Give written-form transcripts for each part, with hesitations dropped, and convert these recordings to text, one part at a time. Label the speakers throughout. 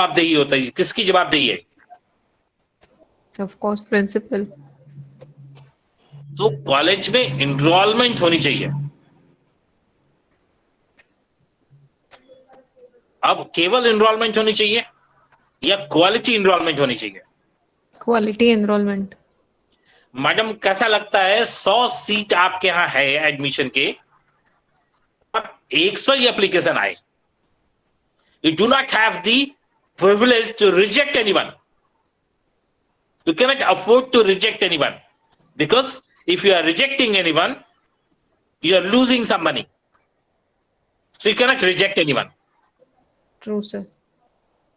Speaker 1: जवाबदेही होता है, किसकी जवाबदेही है?
Speaker 2: Of course principal.
Speaker 1: तो कॉलेज में एनरोलमेंट होनी चाहिए। अब केवल एनरोलमेंट होनी चाहिए या क्वालिटी एनरोलमेंट होनी चाहिए?
Speaker 2: Quality enrolment.
Speaker 1: मैडम कैसा लगता है, 100 सीट आपके यहाँ है एडमिशन के, 100 ही एप्लीकेशन आए, you do not have the privilege to reject anyone. You cannot afford to reject anyone, because if you are rejecting anyone, you are losing some money. So you cannot reject anyone.
Speaker 2: True sir.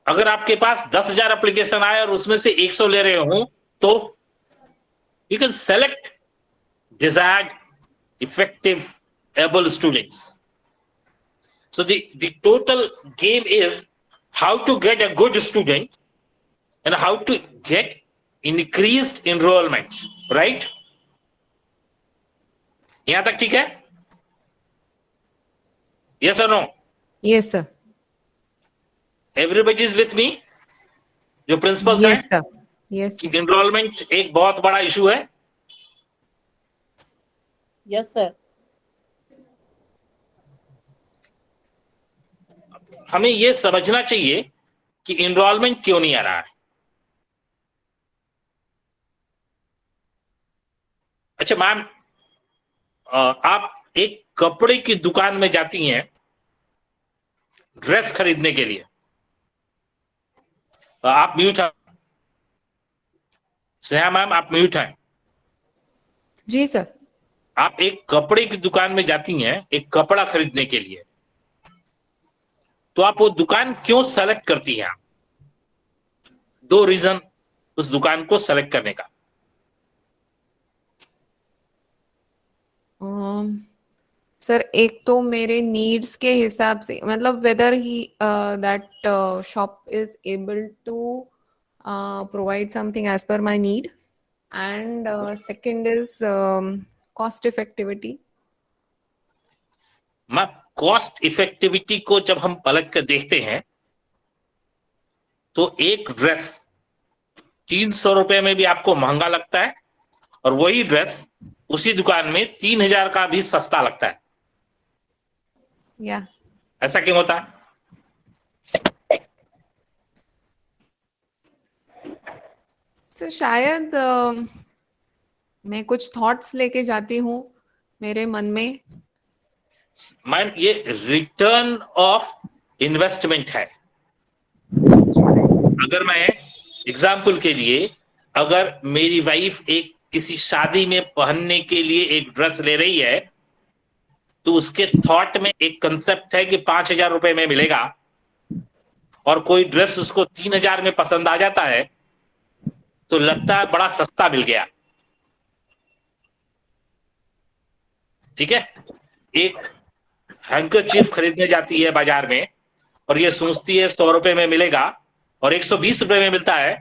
Speaker 1: अगर आपके पास 10,000 application आए और उसमें से 100 ले रहे हो, तो you can select desired, effective, able students. So the total game is how to get a good student and how to get increased enrollments, right? यहां तक ठीक है? Yes or no?
Speaker 2: Yes sir.
Speaker 1: Everybody is with me? जो principles हैं,
Speaker 2: yes sir. Yes
Speaker 1: कि enrolment एक बहुत बड़ा इशू है।
Speaker 3: Yes sir.
Speaker 1: हमें यह समझना चाहिए कि एनरोलमेंट क्यों नहीं आ रहा है। अच्छा मैम, आप एक कपड़े की दुकान में जाती हैं ड्रेस खरीदने के लिए, आप म्यूट हैं। स्नेहा मैम आप म्यूट हैं।
Speaker 2: जी सर।
Speaker 1: आप एक कपड़े की दुकान में जाती हैं एक कपड़ा खरीदने के लिए, तो आप वो दुकान क्यों सेलेक्ट करती हैं? 2 रीजन उस दुकान को सेलेक्ट करने का।
Speaker 2: सर एक तो मेरे नीड्स के हिसाब से, मतलब वेदर ही that shop is able to provide something as per my need, and second is cost effectivity.
Speaker 1: Ma'am cost effectivity को जब हम पलट कर देखते हैं तो एक ड्रेस 300 रुपए में भी आपको महंगा लगता है और वही ड्रेस उसी दुकान में 3,000 का भी सस्ता लगता है।
Speaker 2: या
Speaker 1: ऐसा क्यों होता है?
Speaker 2: सर शायद मैं कुछ थॉट्स लेके जाती हूँ मेरे मन में।
Speaker 1: मैम ये रिटर्न ऑफ इन्वेस्टमेंट है। अगर मैं एग्जाम्पल के लिए, अगर मेरी वाइफ एक किसी शादी में पहनने के लिए एक ड्रेस ले रही है, तो उसके थॉट में एक कंसेप्ट है कि 5,000 रुपए में मिलेगा, और कोई ड्रेस उसको 3,000 में पसंद आ जाता है तो लगता है बड़ा सस्ता मिल गया। ठीक है, एक हैंकरचीफ खरीदने जाती है बाजार में और ये सोचती है 100 रुपए में मिलेगा और 120 रुपए में मिलता है,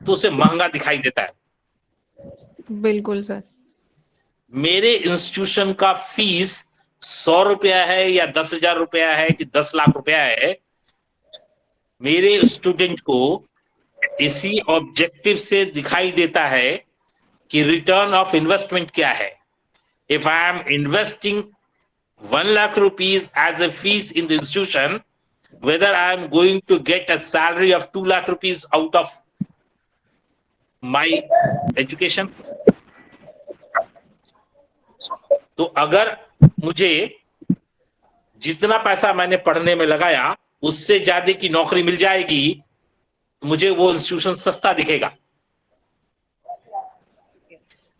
Speaker 1: तो उसे महंगा दिखाई देता है।
Speaker 2: बिल्कुल सर।
Speaker 1: मेरे इंस्टीट्यूशन का फीस 100 रुपया है या 10,000 रुपया है कि 10 लाख रुपया है, मेरे स्टूडेंट को इसी ऑब्जेक्टिव से दिखाई देता है कि रिटर्न ऑफ इन्वेस्टमेंट क्या है। If I am investing 1 lakh rupees as a fees in the institution, whether I am going to get a salary of 2 lakh rupees out of my education. तो अगर मुझे जितना पैसा मैंने पढ़ने में लगाया उससे ज्यादा की नौकरी मिल जाएगी, तो मुझे वो इंस्टीट्यूशन सस्ता दिखेगा।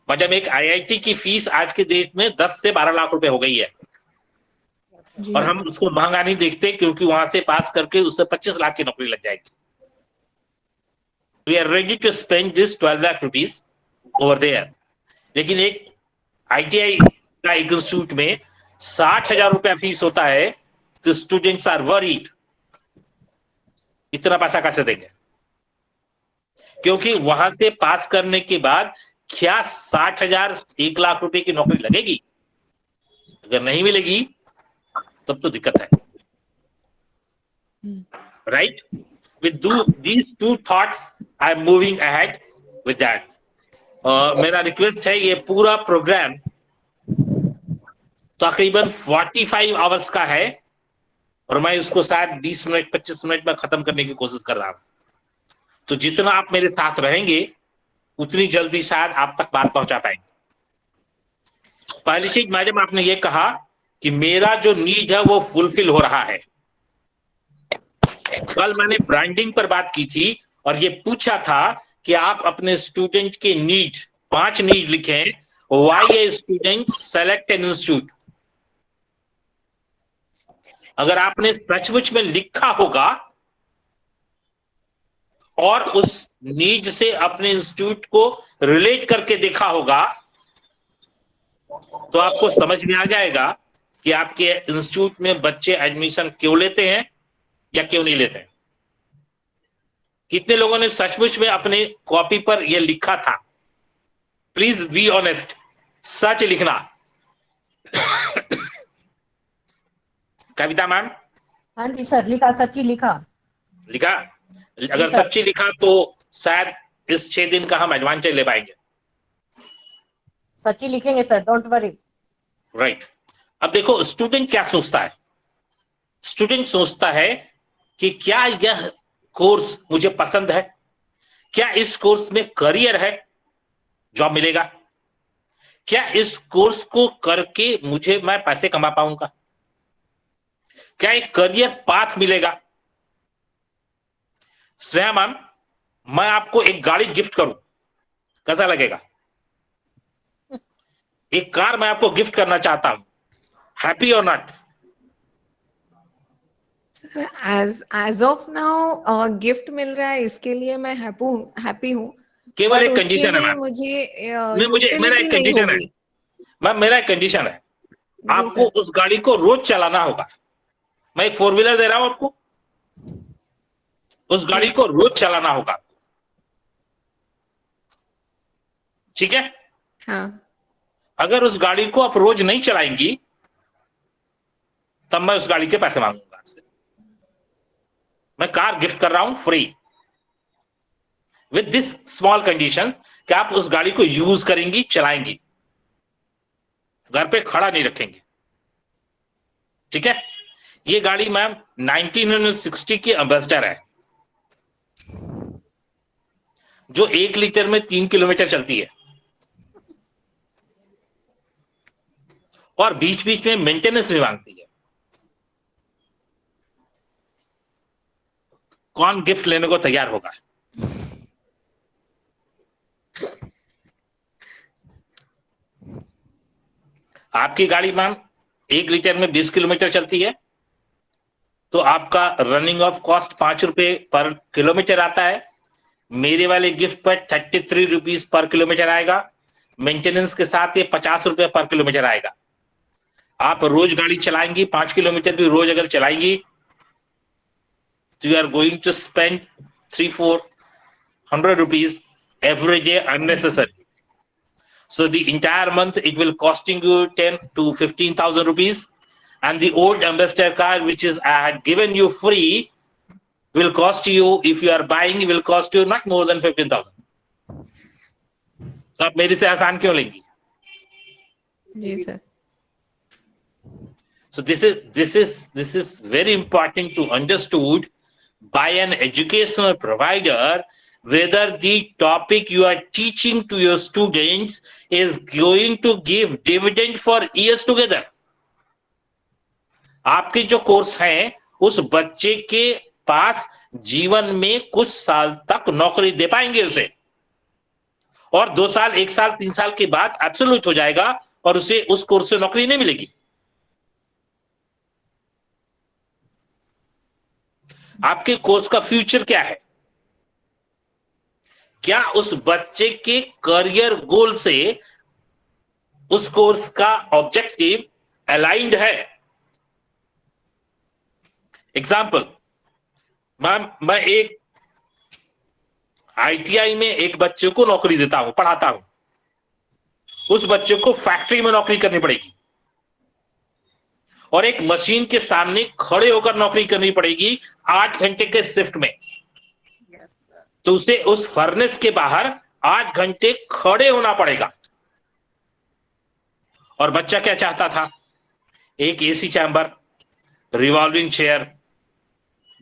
Speaker 1: मैडम एक आईआईटी की फीस आज के देश में 10 से 12 लाख रुपए हो गई है, और हम उसको महंगा नहीं देखते क्योंकि वहां से पास करके उससे 25 लाख की नौकरी लग जाएगी। We are ready to spend this 12 lakh rupees over there. लेकिन एक आईटीआई का एक इंस्टीट्यूट में 60,000 रुपया फीस होता है, तो स्टूडेंट्स आर वरीड, इतना पैसा कैसे देंगे? क्योंकि वहां से पास करने के बाद क्या 60,000 1 लाख रुपए की नौकरी लगेगी? अगर नहीं मिलेगी तब तो दिक्कत है। right? These two thoughts, I'm moving ahead with that. मेरा रिक्वेस्ट है, ये पूरा प्रोग्राम तकरीबन 45 आवर्स का है और मैं इसको शायद 20 मिनट 25 मिनट में खत्म करने की कोशिश कर रहा हूं। तो जितना आप मेरे साथ रहेंगे उतनी जल्दी शायद आप तक बात पहुंचा पाएंगे। पहली चीज मैडम, आपने ये कहा कि मेरा जो नीड है वो फुलफिल हो रहा है। कल मैंने ब्रांडिंग पर बात की थी और ये पूछा था कि आप अपने स्टूडेंट के नीड, 5 नीड लिखें, why a student select an institute. अगर आपने सचमुच में लिखा होगा और उस नीड से अपने इंस्टीट्यूट को रिलेट करके देखा होगा तो आपको समझ में आ जाएगा कि आपके इंस्टीट्यूट में बच्चे एडमिशन क्यों लेते हैं या क्यों नहीं लेते हैं। कितने लोगों ने सचमुच में अपने कॉपी पर यह लिखा था? प्लीज बी ऑनेस्ट, सच लिखना। कविता मैम?
Speaker 3: हाँ जी सर, लिखा, सच्ची लिखा।
Speaker 1: लिखा? अगर सच्ची लिखा तो शायद इस 6 दिन का हम एडवांटेज ले पाएंगे।
Speaker 3: सच्ची लिखेंगे सर, डोंट वरी।
Speaker 1: राइट। अब देखो स्टूडेंट क्या सोचता है। स्टूडेंट सोचता है कि क्या यह कोर्स मुझे पसंद है, क्या इस कोर्स में करियर है, जॉब मिलेगा, क्या इस कोर्स को करके मैं पैसे कमा पाऊंगा, क्या एक करियर पाथ मिलेगा। श्रेया मैम, मैं आपको एक गाड़ी गिफ्ट करूं, कैसा लगेगा? एक कार मैं आपको गिफ्ट करना चाहता हूं, हैप्पी और not?
Speaker 2: Sir as of now gift मिल रहा है, इसके लिए मैं हैप्पी हूँ।
Speaker 1: केवल एक कंडीशन है मैम,
Speaker 2: मुझे
Speaker 1: मेरा एक कंडीशन है मैम, मेरा एक कंडीशन है, आपको उस गाड़ी को रोज चलाना होगा। मैं एक 4 व्हीलर दे रहा हूं आपको, उस गाड़ी को रोज चलाना होगा, ठीक है?
Speaker 2: हाँ।
Speaker 1: अगर उस गाड़ी को आप रोज नहीं चलाएंगी तब मैं उस गाड़ी के पैसे मांगूंगा आपसे। मैं कार गिफ्ट कर रहा हूं free, with this small condition कि आप उस गाड़ी को यूज करेंगी, चलाएंगी, घर पे खड़ा नहीं रखेंगे, ठीक है? ये गाड़ी मैम 1960 की एम्बेसडर है, जो 1 लीटर में 3 किलोमीटर चलती है और बीच बीच में मेंटेनेंस भी मांगती है। कौन गिफ्ट लेने को तैयार होगा? आपकी गाड़ी मैम 1 लीटर में 20 किलोमीटर चलती है तो आपका रनिंग ऑफ कॉस्ट 5 रुपए पर किलोमीटर आता है। मेरे वाले गिफ्ट पर 33 रुपीज पर किलोमीटर आएगा, मेंटेनेंस के साथ ये 50 रुपए पर किलोमीटर आएगा। आप रोज गाड़ी चलाएंगी, 5 किलोमीटर भी रोज अगर चलाएंगी तो you are going to spend 300-400 rupees every day unnecessary. So the entire month it will costing you 10 to 15,000 rupees, and the old ambassador car which is I had given you free will cost you, if you are buying, will cost you not more than 15,000. तो आप मेरी से आसान क्यों लेंगी?
Speaker 2: जी sir.
Speaker 1: So this is very important to understood by an educational provider, whether the topic you are teaching to your students is going to give dividend for years together. आपके जो course हैं उस बच्चे के पास जीवन में कुछ साल तक नौकरी दे पाएंगे उसे, और 2 साल 1 साल 3 साल के बाद एब्सोल्यूट हो जाएगा और उसे उस कोर्स से नौकरी नहीं मिलेगी। आपके कोर्स का फ्यूचर क्या है? क्या उस बच्चे के करियर गोल से उस कोर्स का ऑब्जेक्टिव अलाइंड है? एग्जाम्पल मैम, मैं एक आईटीआई में एक बच्चे को नौकरी देता हूं, पढ़ाता हूं, उस बच्चे को फैक्ट्री में नौकरी करनी पड़ेगी और एक मशीन के सामने खड़े होकर नौकरी करनी पड़ेगी 8 घंटे के शिफ्ट में।
Speaker 3: Yes, sir.
Speaker 1: तो उसे उस फर्नेस के बाहर 8 घंटे खड़े होना पड़ेगा। और बच्चा क्या चाहता था? एक AC chamber, revolving chair,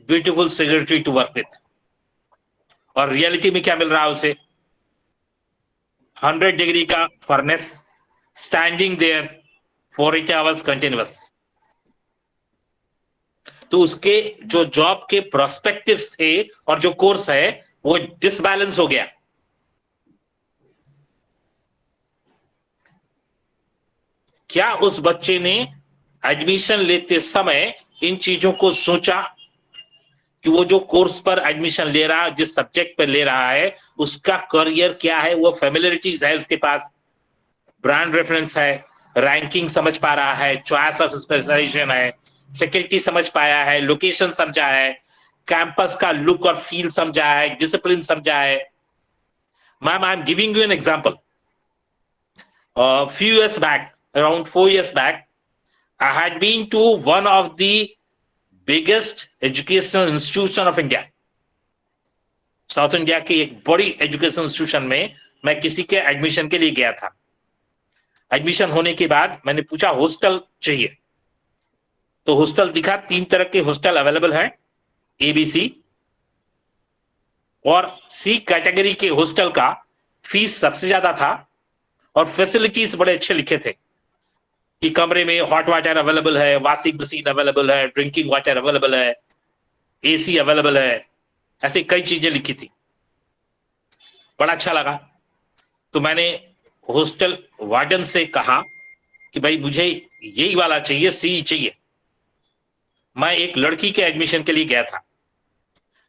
Speaker 1: beautiful secretary to work with. और रियलिटी में क्या मिल रहा है उसे? 100 डिग्री का furnace, standing there for 8 hours continuous. तो उसके जो जॉब के प्रोस्पेक्टिव्स थे और जो कोर्स है वो डिसबैलेंस हो गया। क्या उस बच्चे ने एडमिशन लेते समय इन चीजों को सोचा कि वो जो कोर्स पर एडमिशन ले रहा है, जिस सब्जेक्ट पर ले रहा है, उसका करियर क्या है, वो फेमिलियरिटीज है उसके पास, ब्रांड रेफरेंस है, रैंकिंग समझ पा रहा है, चॉइस ऑफ स्पेशलाइजेशन है, फैकल्टी समझ पाया है, लोकेशन समझा है, कैंपस का लुक और फील समझा है, डिसिप्लिन समझा है। Ma'am, I am giving you an example. few years back, around 4 years back, I had been to one of the biggest educational institution of India. South India की एक बड़ी education institution में मैं किसी के एडमिशन के लिए गया था। एडमिशन होने के बाद मैंने पूछा हॉस्टल चाहिए, तो हॉस्टल दिखा। 3 तरह के हॉस्टल अवेलेबल हैं, ABC, और C कैटेगरी के हॉस्टल का फीस सबसे ज्यादा था और फैसिलिटीज बड़े अच्छे लिखे थे कि कमरे में हॉट वाटर अवेलेबल है, वॉशिंग मशीन अवेलेबल है, ड्रिंकिंग वाटर अवेलेबल है, AC अवेलेबल है, ऐसी कई चीजें लिखी थी। बड़ा अच्छा लगा। तो मैंने हॉस्टल वार्डन से कहा कि भाई मुझे यही वाला चाहिए, C चाहिए। मैं एक लड़की के एडमिशन के लिए गया था,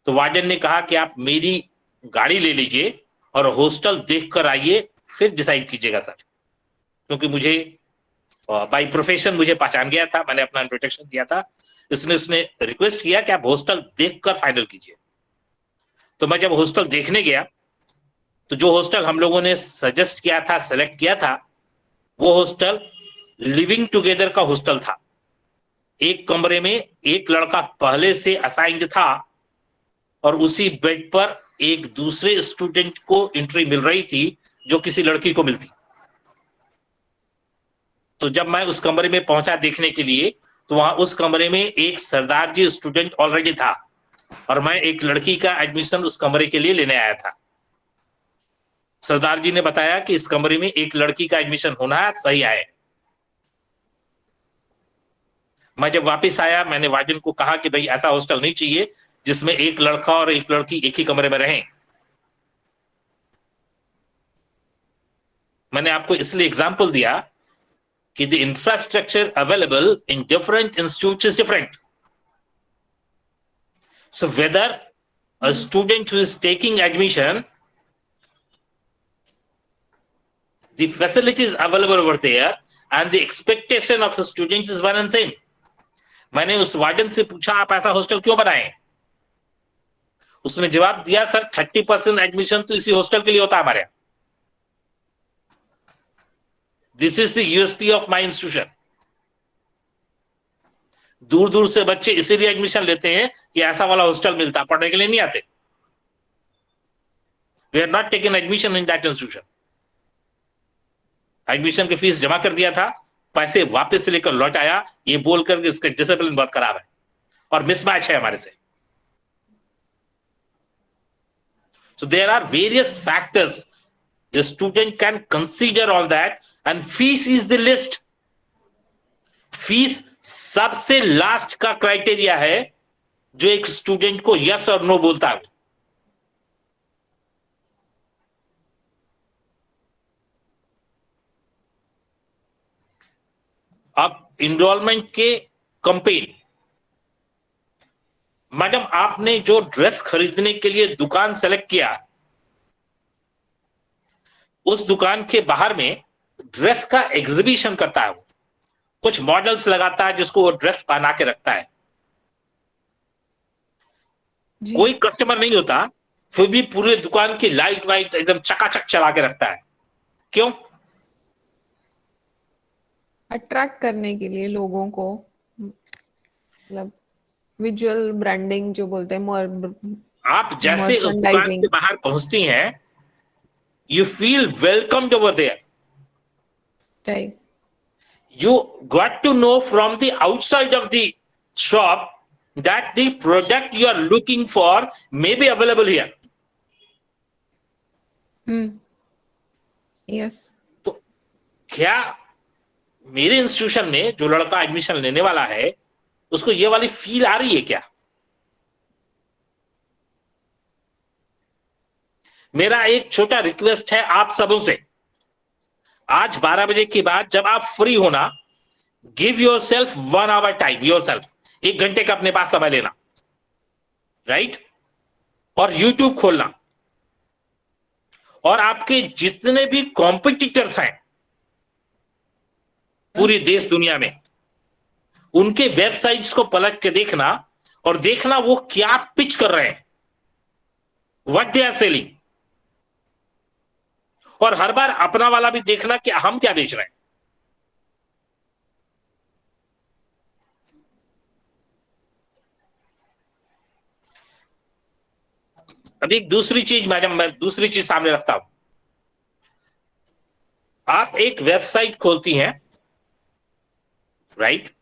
Speaker 1: तो वार्डन ने कहा कि आप मेरी गाड़ी ले लीजिए और हॉस्टल देख कर आइए, फिर डिसाइड कीजिएगा सर। क्योंकि मुझे बाय प्रोफेशन मुझे पहचान गया था, मैंने अपना इंट्रोडक्शन दिया था, इसने उसने रिक्वेस्ट किया कि आप हॉस्टल देखकर फाइनल कीजिए। तो मैं जब हॉस्टल देखने गया, तो जो हॉस्टल हम लोगों ने सजेस्ट किया था, सेलेक्ट किया था, वो हॉस्टल लिविंग टुगेदर का हॉस्टल था। एक कमरे में एक लड़का पहले से असाइंड था और उसी बेड पर एक दूसरे स्टूडेंट को एंट्री मिल रही थी जो किसी लड़की को मिलती। तो जब मैं उस कमरे में पहुंचा देखने के लिए, तो वहां उस कमरे में एक सरदार जी स्टूडेंट ऑलरेडी था और मैं एक लड़की का एडमिशन उस कमरे के लिए लेने आया था। सरदार जी ने बताया कि इस कमरे में एक लड़की का एडमिशन होना है, आप सही आए। मैं जब वापस आया, मैंने वार्डन को कहा कि भाई ऐसा हॉस्टल नहीं चाहिए जिसमें एक लड़का और एक लड़की एक ही कमरे में रहें। मैंने आपको इसलिए एग्जांपल दिया कि the infrastructure available in different institutes is different. So whether a student who is taking admission, the facilities available over there and the expectation of the students is one and same. मैंने उस warden से पूछा आप ऐसा hostel क्यों बनाए? उसने जवाब दिया, सर 30% एडमिशन तो इसी हॉस्टल के लिए होता है हमारे यहाँ। This is the USP of my institution. दूर दूर से बच्चे इसीलिए एडमिशन लेते हैं कि ऐसा वाला हॉस्टल मिलता, पढ़ने के लिए नहीं आते। We are not taken admission in that institution. Admission की फीस जमा कर दिया था, पैसे वापस से लेकर लौट आया, ये बोलकर इसका डिसिप्लिन बहुत खराब है और मिसमैच है हमारे से। So there are various factors the student can consider all that, and fees is the list. Fees सबसे लास्ट का क्राइटेरिया है जो एक स्टूडेंट को यस और नो बोलता है। अब इनरोलमेंट के कंपेन, मैडम आपने जो ड्रेस खरीदने के लिए दुकान सेलेक्ट किया, उस दुकान के बाहर में ड्रेस का एग्जीबिशन करता है, वो कुछ मॉडल्स लगाता है जिसको वो ड्रेस पहना के रखता है। कोई कस्टमर नहीं होता, फिर भी पूरे दुकान की लाइट वाइट एकदम चकाचक चला के रखता है। क्यों?
Speaker 2: अट्रैक्ट करने के लिए लोगों को, मतलब विजुअल ब्रांडिंग जो बोलते हैं,
Speaker 1: आप जैसे उस दुकान
Speaker 2: मर्चेंडाइजिंग।
Speaker 1: के बाहर पहुंचती हैं, you feel welcomed over there.
Speaker 2: Right.
Speaker 1: You got to know from the outside of the shop that the product you are looking for may be available here.
Speaker 2: Yes.
Speaker 1: तो क्या मेरे इंस्टीट्यूशन में जो लड़का एडमिशन लेने वाला है उसको ये वाली फील आ रही है क्या? मेरा एक छोटा रिक्वेस्ट है आप सबों से, आज 12 बजे के बाद जब आप फ्री होना, give yourself 1 hour time, yourself 1 घंटे का अपने पास समय लेना, राइट? और यूट्यूब खोलना और आपके जितने भी कॉम्पिटिटर्स हैं पूरी देश दुनिया में, उनके वेबसाइट्स को पलट के देखना और देखना वो क्या पिच कर रहे हैं, व्हाट दे आर सेलिंग, और हर बार अपना वाला भी देखना कि हम क्या बेच रहे हैं। अभी एक दूसरी चीज मैडम, मैं दूसरी चीज सामने रखता हूं। आप एक वेबसाइट खोलती हैं, राइट?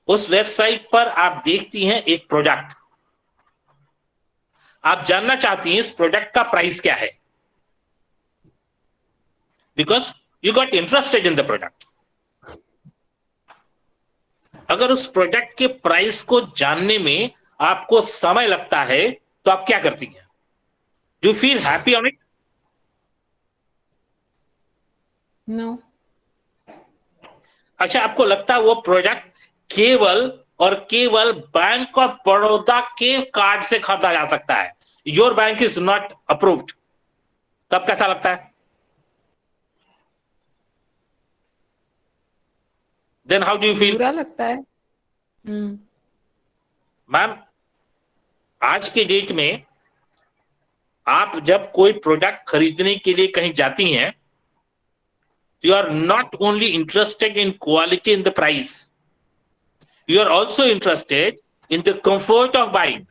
Speaker 1: उस वेबसाइट पर आप देखती हैं एक प्रोडक्ट, आप जानना चाहती हैं इस प्रोडक्ट का प्राइस क्या है, because you got interested in the product. अगर उस प्रोडक्ट के प्राइस को जानने में आपको समय लगता है तो आप क्या करती हैं? Do feel happy on it?
Speaker 2: No.
Speaker 1: अच्छा, आपको लगता है वो प्रोडक्ट केवल और केवल बैंक ऑफ बड़ौदा के कार्ड से खरीदा जा सकता है, your bank is not approved, तब कैसा लगता है? Then how do you feel?
Speaker 2: बुरा लगता है।
Speaker 1: मैम, आज के डेट में आप जब कोई प्रोडक्ट खरीदने के लिए कहीं जाती हैं, you are not only interested in quality and the price, you are also interested in the comfort of buying.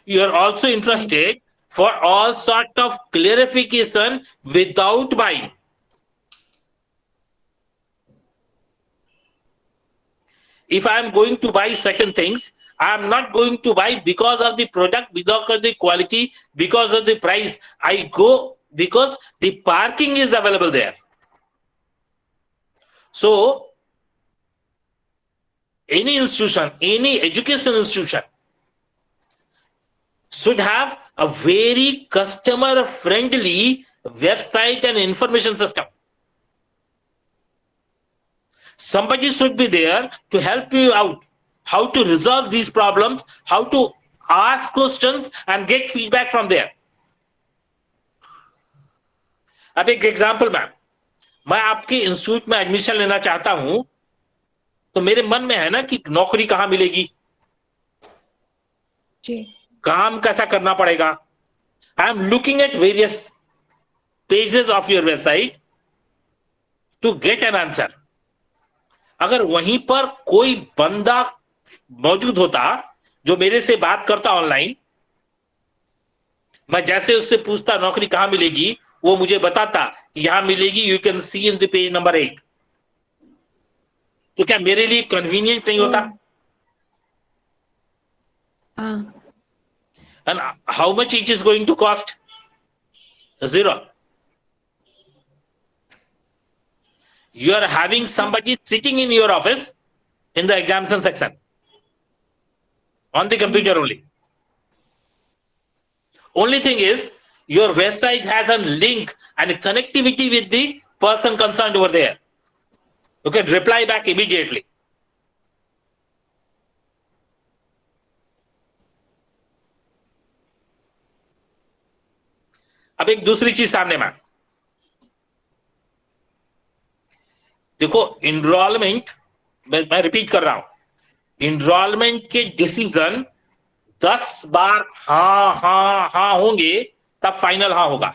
Speaker 1: You are also interested for all sort of clarification without buying. If I am going to buy certain things, I am not going to buy because of the product, because of the quality, because of the price. I go because the parking is available there. So, any institution, any education institution should have a very customer friendly website and information system. Somebody should be there to help you out, how to resolve these problems, how to ask questions and get feedback from there. अब एक example ma'am, मैं आपके institute में admission लेना चाहता हूं तो मेरे मन में है ना कि नौकरी कहां मिलेगी,
Speaker 2: जी।
Speaker 1: काम कैसा करना पड़ेगा। I am looking at various pages of your website to get an answer. अगर वहीं पर कोई बंदा मौजूद होता जो मेरे से बात करता ऑनलाइन, मैं जैसे उससे पूछता नौकरी कहां मिलेगी, वो मुझे बताता कि यहां मिलेगी, you can see in the page number 8, तो क्या मेरे लिए कन्वीनियंट नहीं होता? And how much it is going to cost? 0. You are having somebody sitting in your office in the examination section on the computer only. Only thing is your website has a link and a connectivity with the person concerned over there. You can reply back immediately. अब एक दूसरी चीज सामने में देखो, enrolment, मैं repeat कर रहा हूं, इनरोलमेंट के डिसीजन 10 बार हाँ हाँ हाँ होंगे तब फाइनल हाँ होगा।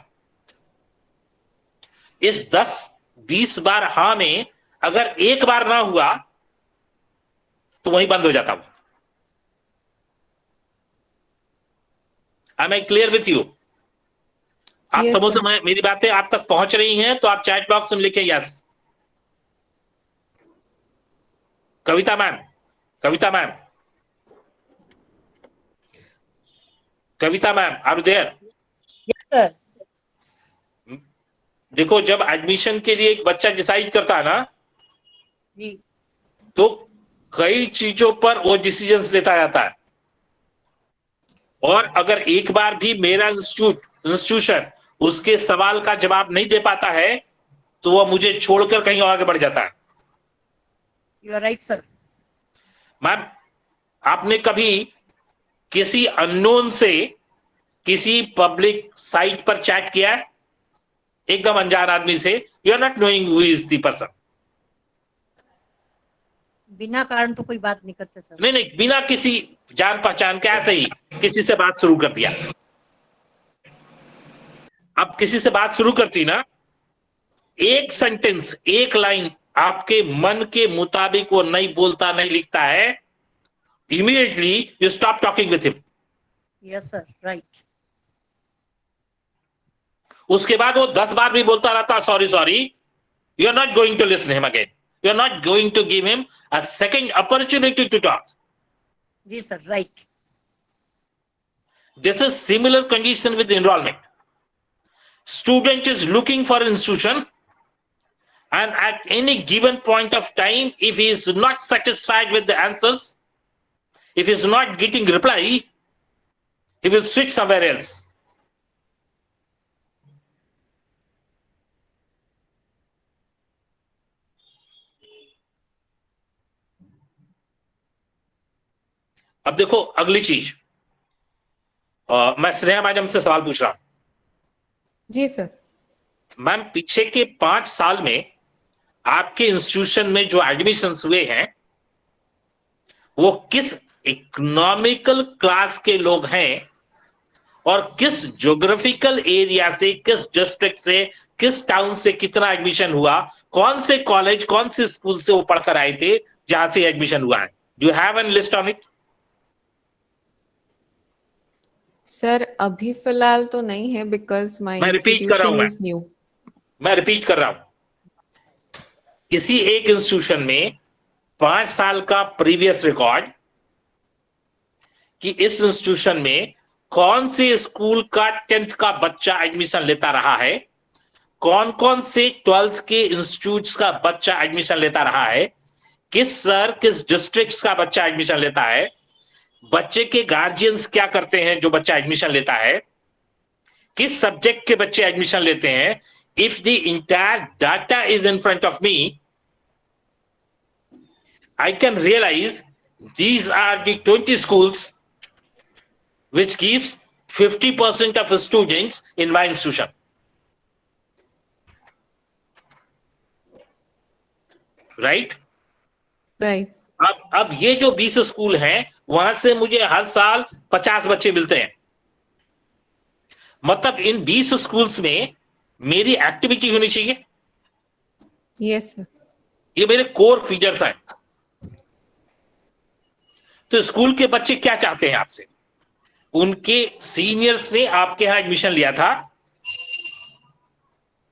Speaker 1: इस 10-20 बार हाँ में अगर एक बार ना हुआ तो वहीं बंद हो जाता वो। I am clear with you? आप
Speaker 2: Yes,
Speaker 1: समझ
Speaker 2: sir.
Speaker 1: में मेरी बातें आप तक पहुंच रही हैं तो आप चैट बॉक्स में लिखें yes. Kavita ma'am, Kavita ma'am, Kavita ma'am, are you there?
Speaker 3: Yes, sir.
Speaker 1: देखो, जब एडमिशन के लिए एक बच्चा डिसाइड करता है ना,
Speaker 3: जी।
Speaker 1: तो कई चीजों पर वो डिसीजंस लेता जाता है, और अगर एक बार भी मेरा इंस्टीट्यूशन उसके सवाल का जवाब नहीं दे पाता है तो वह मुझे छोड़कर कहीं और आगे बढ़ जाता है।
Speaker 3: You are right, sir.
Speaker 1: Ma'am, आपने कभी किसी अननोन से किसी पब्लिक साइट पर चैट किया है? एकदम अनजान आदमी से, you are not knowing who is the person.
Speaker 3: बिना कारण तो कोई बात नहीं करते सर।
Speaker 1: नहीं नहीं, बिना किसी जान पहचान के ऐसे ही किसी से बात शुरू कर दिया। अब किसी से बात शुरू करती ना, एक सेंटेंस, एक लाइन आपके मन के मुताबिक वो नहीं बोलता, नहीं लिखता है, immediately you stop talking with him.
Speaker 3: Yes sir, right.
Speaker 1: उसके बाद वो 10 बार भी बोलता रहता sorry sorry, you are not going to listen him again, you are not going to give him a second opportunity to talk.
Speaker 3: जी sir, right.
Speaker 1: This is similar condition with enrollment. Student is looking for an institution, and at any given point of time, if he is not satisfied with the answers, if he is not getting reply, he will switch somewhere else. अब देखो अगली चीज, मैं Sneha madam से सवाल पूछ रहा हूं।
Speaker 2: जी सर।
Speaker 1: मैम, पीछे के 5 साल में आपके इंस्टीट्यूशन में जो एडमिशंस हुए हैं वो किस इकोनॉमिकल क्लास के लोग हैं, और किस ज्योग्राफिकल एरिया से, किस डिस्ट्रिक्ट से, किस टाउन से कितना एडमिशन हुआ, कौन से कॉलेज, कौन से स्कूल से वो पढ़कर आए थे जहां से एडमिशन हुआ है? Do you have an list on it?
Speaker 2: Sir अभी फिलहाल तो नहीं है, बिकॉज माय
Speaker 1: मैं रिपीट कर रहा हूं,
Speaker 2: इंस्टीट्यूशन इज न्यू।
Speaker 1: मैं रिपीट कर रहा हूं, किसी एक इंस्टीट्यूशन में 5 साल का प्रीवियस रिकॉर्ड कि इस इंस्टीट्यूशन में कौन से स्कूल का 10th का बच्चा एडमिशन लेता रहा है, कौन कौन से 12th के इंस्टीट्यूट्स का बच्चा एडमिशन लेता रहा है, किस सर किस डिस्ट्रिक्ट्स का बच्चा एडमिशन लेता है, बच्चे के गार्जियंस क्या करते हैं जो बच्चा एडमिशन लेता है, किस सब्जेक्ट के बच्चे एडमिशन लेते हैं। If the entire data is in front of me, I can realize these are the 20 schools which gives 50% of students in my institution. Right?
Speaker 2: Right.
Speaker 1: अब ये जो 20 स्कूल हैं वहां से मुझे हर साल 50 बच्चे मिलते हैं। मतलब इन 20 स्कूल्स में मेरी एक्टिविटी होनी चाहिए।
Speaker 2: Yes sir.
Speaker 1: ये मेरे कोर फीचर्स हैं। तो स्कूल के बच्चे क्या चाहते हैं आपसे? उनके सीनियर्स ने आपके यहां एडमिशन लिया था,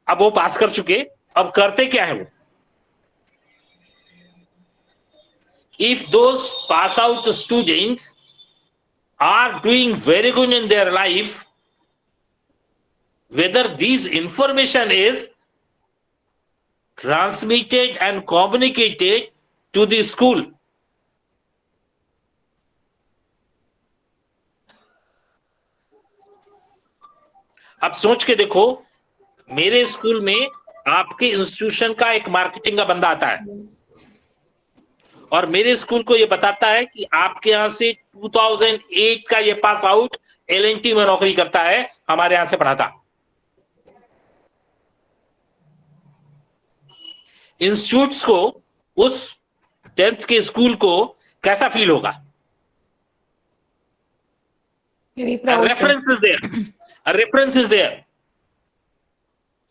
Speaker 1: अब वो पास कर चुके, अब करते क्या है वो? If those pass out students are doing very good in their life, whether this information is transmitted and communicated to the school, अब सोच के देखो, मेरे स्कूल में आपके इंस्टीट्यूशन का एक मार्केटिंग का बंदा आता है और मेरे स्कूल को ये बताता है कि आपके यहां से 2008 का ये पास आउट L&T में नौकरी करता है, हमारे यहां से पढ़ा था। इंस्टीट्यूट्स को, उस 10th के स्कूल को कैसा फील होगा?
Speaker 2: Very proud.
Speaker 1: Reference is there, a reference is there,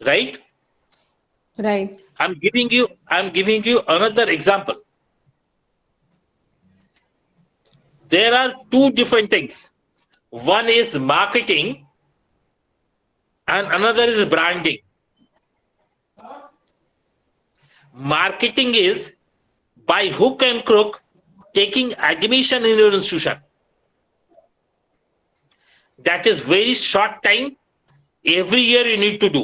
Speaker 1: right?
Speaker 2: Right.
Speaker 1: I'm giving you another example. there are two different things. One is marketing and another is branding. Marketing is by hook and crook taking admission in your institution. That is very short time. Every year you need to do.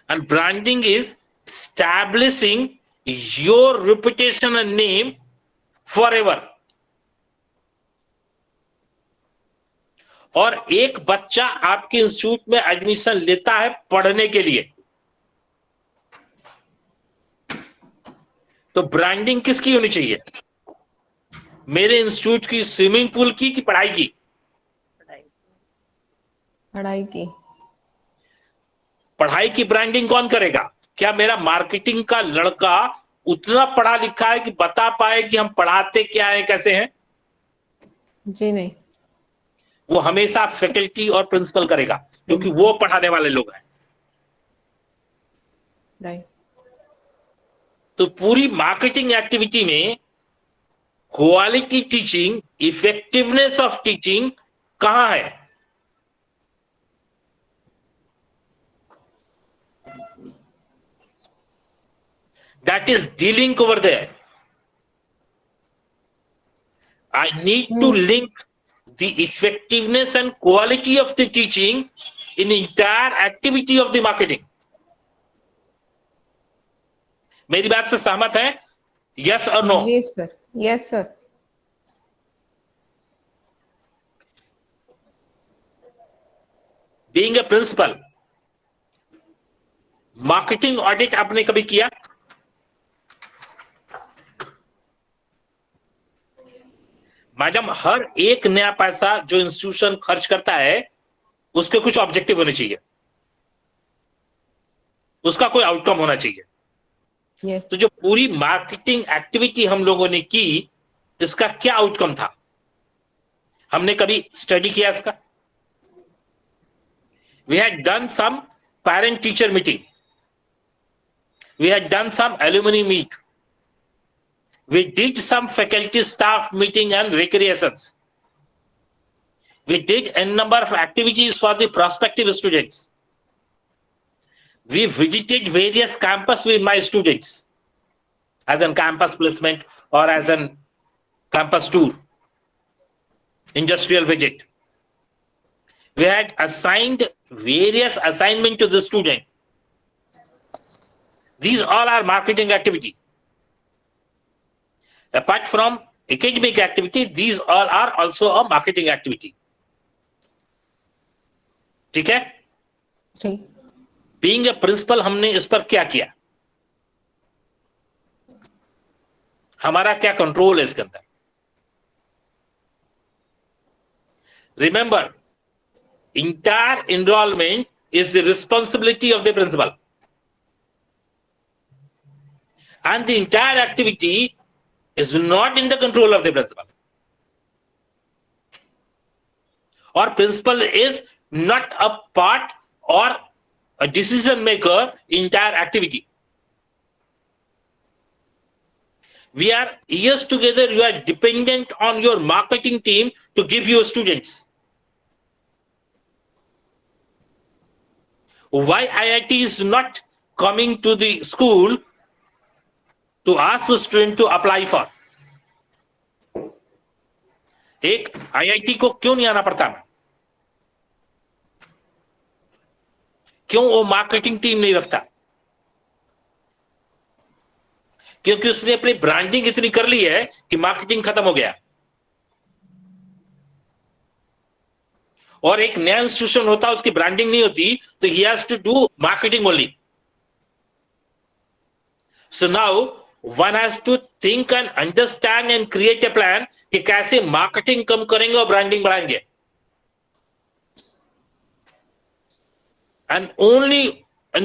Speaker 1: And branding is establishing your reputation and name forever. और एक बच्चा आपके institute में admission लेता है पढ़ने के लिए, तो ब्रांडिंग किसकी होनी चाहिए? मेरे इंस्टीट्यूट की, स्विमिंग पूल की, कि पढ़ाई की?
Speaker 2: पढ़ाई की।
Speaker 1: पढ़ाई की ब्रांडिंग कौन करेगा? क्या मेरा मार्केटिंग का लड़का उतना पढ़ा लिखा है कि बता पाए कि हम पढ़ाते क्या है, कैसे हैं?
Speaker 2: जी नहीं।
Speaker 1: वो हमेशा फैकल्टी और प्रिंसिपल करेगा, क्योंकि वो पढ़ाने वाले लोग हैं।
Speaker 2: राइट।
Speaker 1: तो पूरी मार्केटिंग एक्टिविटी में quality teaching, effectiveness of teaching कहां है? That is dealing over there. I need to link the effectiveness and quality of the teaching in the entire activity of the marketing. मेरी बात से सहमत है? Yes or no?
Speaker 2: Yes sir. Yes sir.
Speaker 1: Being a principal, marketing audit आपने कभी किया? Madam, हर एक नया पैसा जो इंस्टीट्यूशन खर्च करता है उसके कुछ ऑब्जेक्टिव होने चाहिए, उसका कोई आउटकम होना चाहिए।
Speaker 2: Yes.
Speaker 1: तो जो पूरी मार्केटिंग एक्टिविटी हम लोगों ने की, इसका क्या आउटकम था? हमने कभी स्टडी किया इसका? We had done some parent teacher meeting, we had done some alumni meet, we did some faculty staff meeting and recreations, we did a number of activities for the prospective students, we visited various campus with my students as a campus placement or as a campus tour, industrial visit. We had assigned various assignment to the student. These all are marketing activity. Apart from academic activity, these all are also a marketing activity. ठीक है?
Speaker 2: ठीक।
Speaker 1: Being a principal, हमने इस पर क्या किया? हमारा क्या कंट्रोल है इसके अंदर? Remember, entire enrollment is the responsibility of the principal, and the entire activity is not in the control of the principal, or principal is not a part or a decision maker in entire activity. We are years together, you are dependent on your marketing team to give you students. Why IIT is not coming to the school to ask the student to apply for? एक IIT को क्यों नहीं आना पड़ता? क्यों वो marketing team नहीं रखता? क्योंकि उसने अपनी ब्रांडिंग इतनी कर ली है कि मार्केटिंग खत्म हो गया। और एक नया इंस्टीट्यूशन होता, उसकी ब्रांडिंग नहीं होती, तो he has to do marketing only. So now one has to think and understand and create a plan कि कैसे मार्केटिंग कम करेंगे और ब्रांडिंग बढ़ाएंगे। And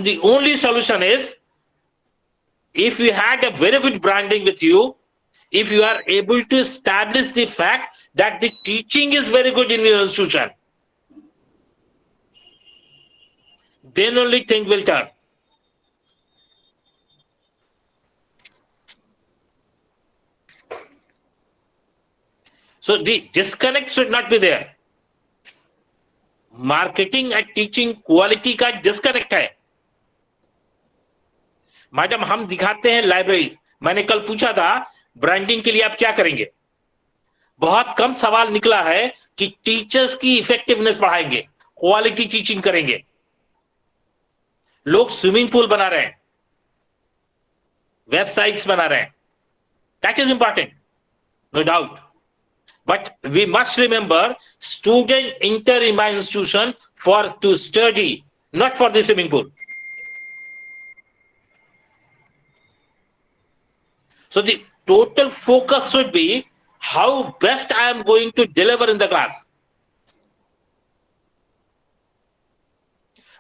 Speaker 1: the only solution is, if you had a very good branding with you, if you are able to establish the fact that the teaching is very good in your institution, then only things will turn. So the disconnect should not be there. Marketing and teaching quality का disconnect है। Madam हम दिखाते हैं library, मैंने कल पूछा था branding के लिए आप क्या करेंगे, बहुत कम सवाल निकला है कि टीचर्स की इफेक्टिवनेस बढ़ाएंगे, क्वालिटी टीचिंग करेंगे। लोग स्विमिंग पूल बना रहे हैं, वेबसाइट्स बना रहे हैं, that is important, no doubt, but we must remember student enter in my institution for to study, not for the swimming pool. So the total focus should be how best I am going to deliver in the class,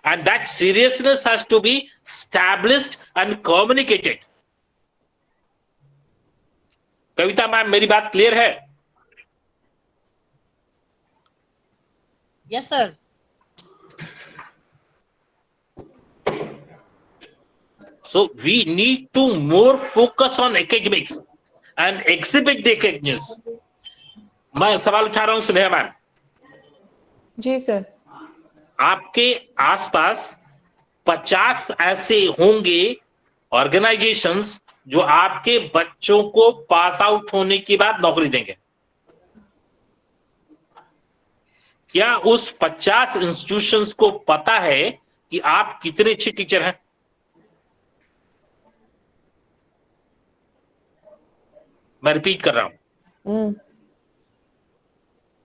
Speaker 1: and that seriousness has to be established and communicated. Kavita ma'am मेरी बात clear है?
Speaker 3: Yes, sir.
Speaker 1: So we need to more focus on academics and exhibit the academics. मैं सवाल उठा रहा हूं Sneha ma'am,
Speaker 2: जी sir.
Speaker 1: आपके आसपास 50 ऐसे होंगे ऑर्गेनाइजेशंस जो आपके बच्चों को पास आउट होने के बाद नौकरी देंगे। क्या उस 50 इंस्टीट्यूशंस को पता है कि आप कितने अच्छे टीचर हैं? मैं रिपीट कर रहा हूं,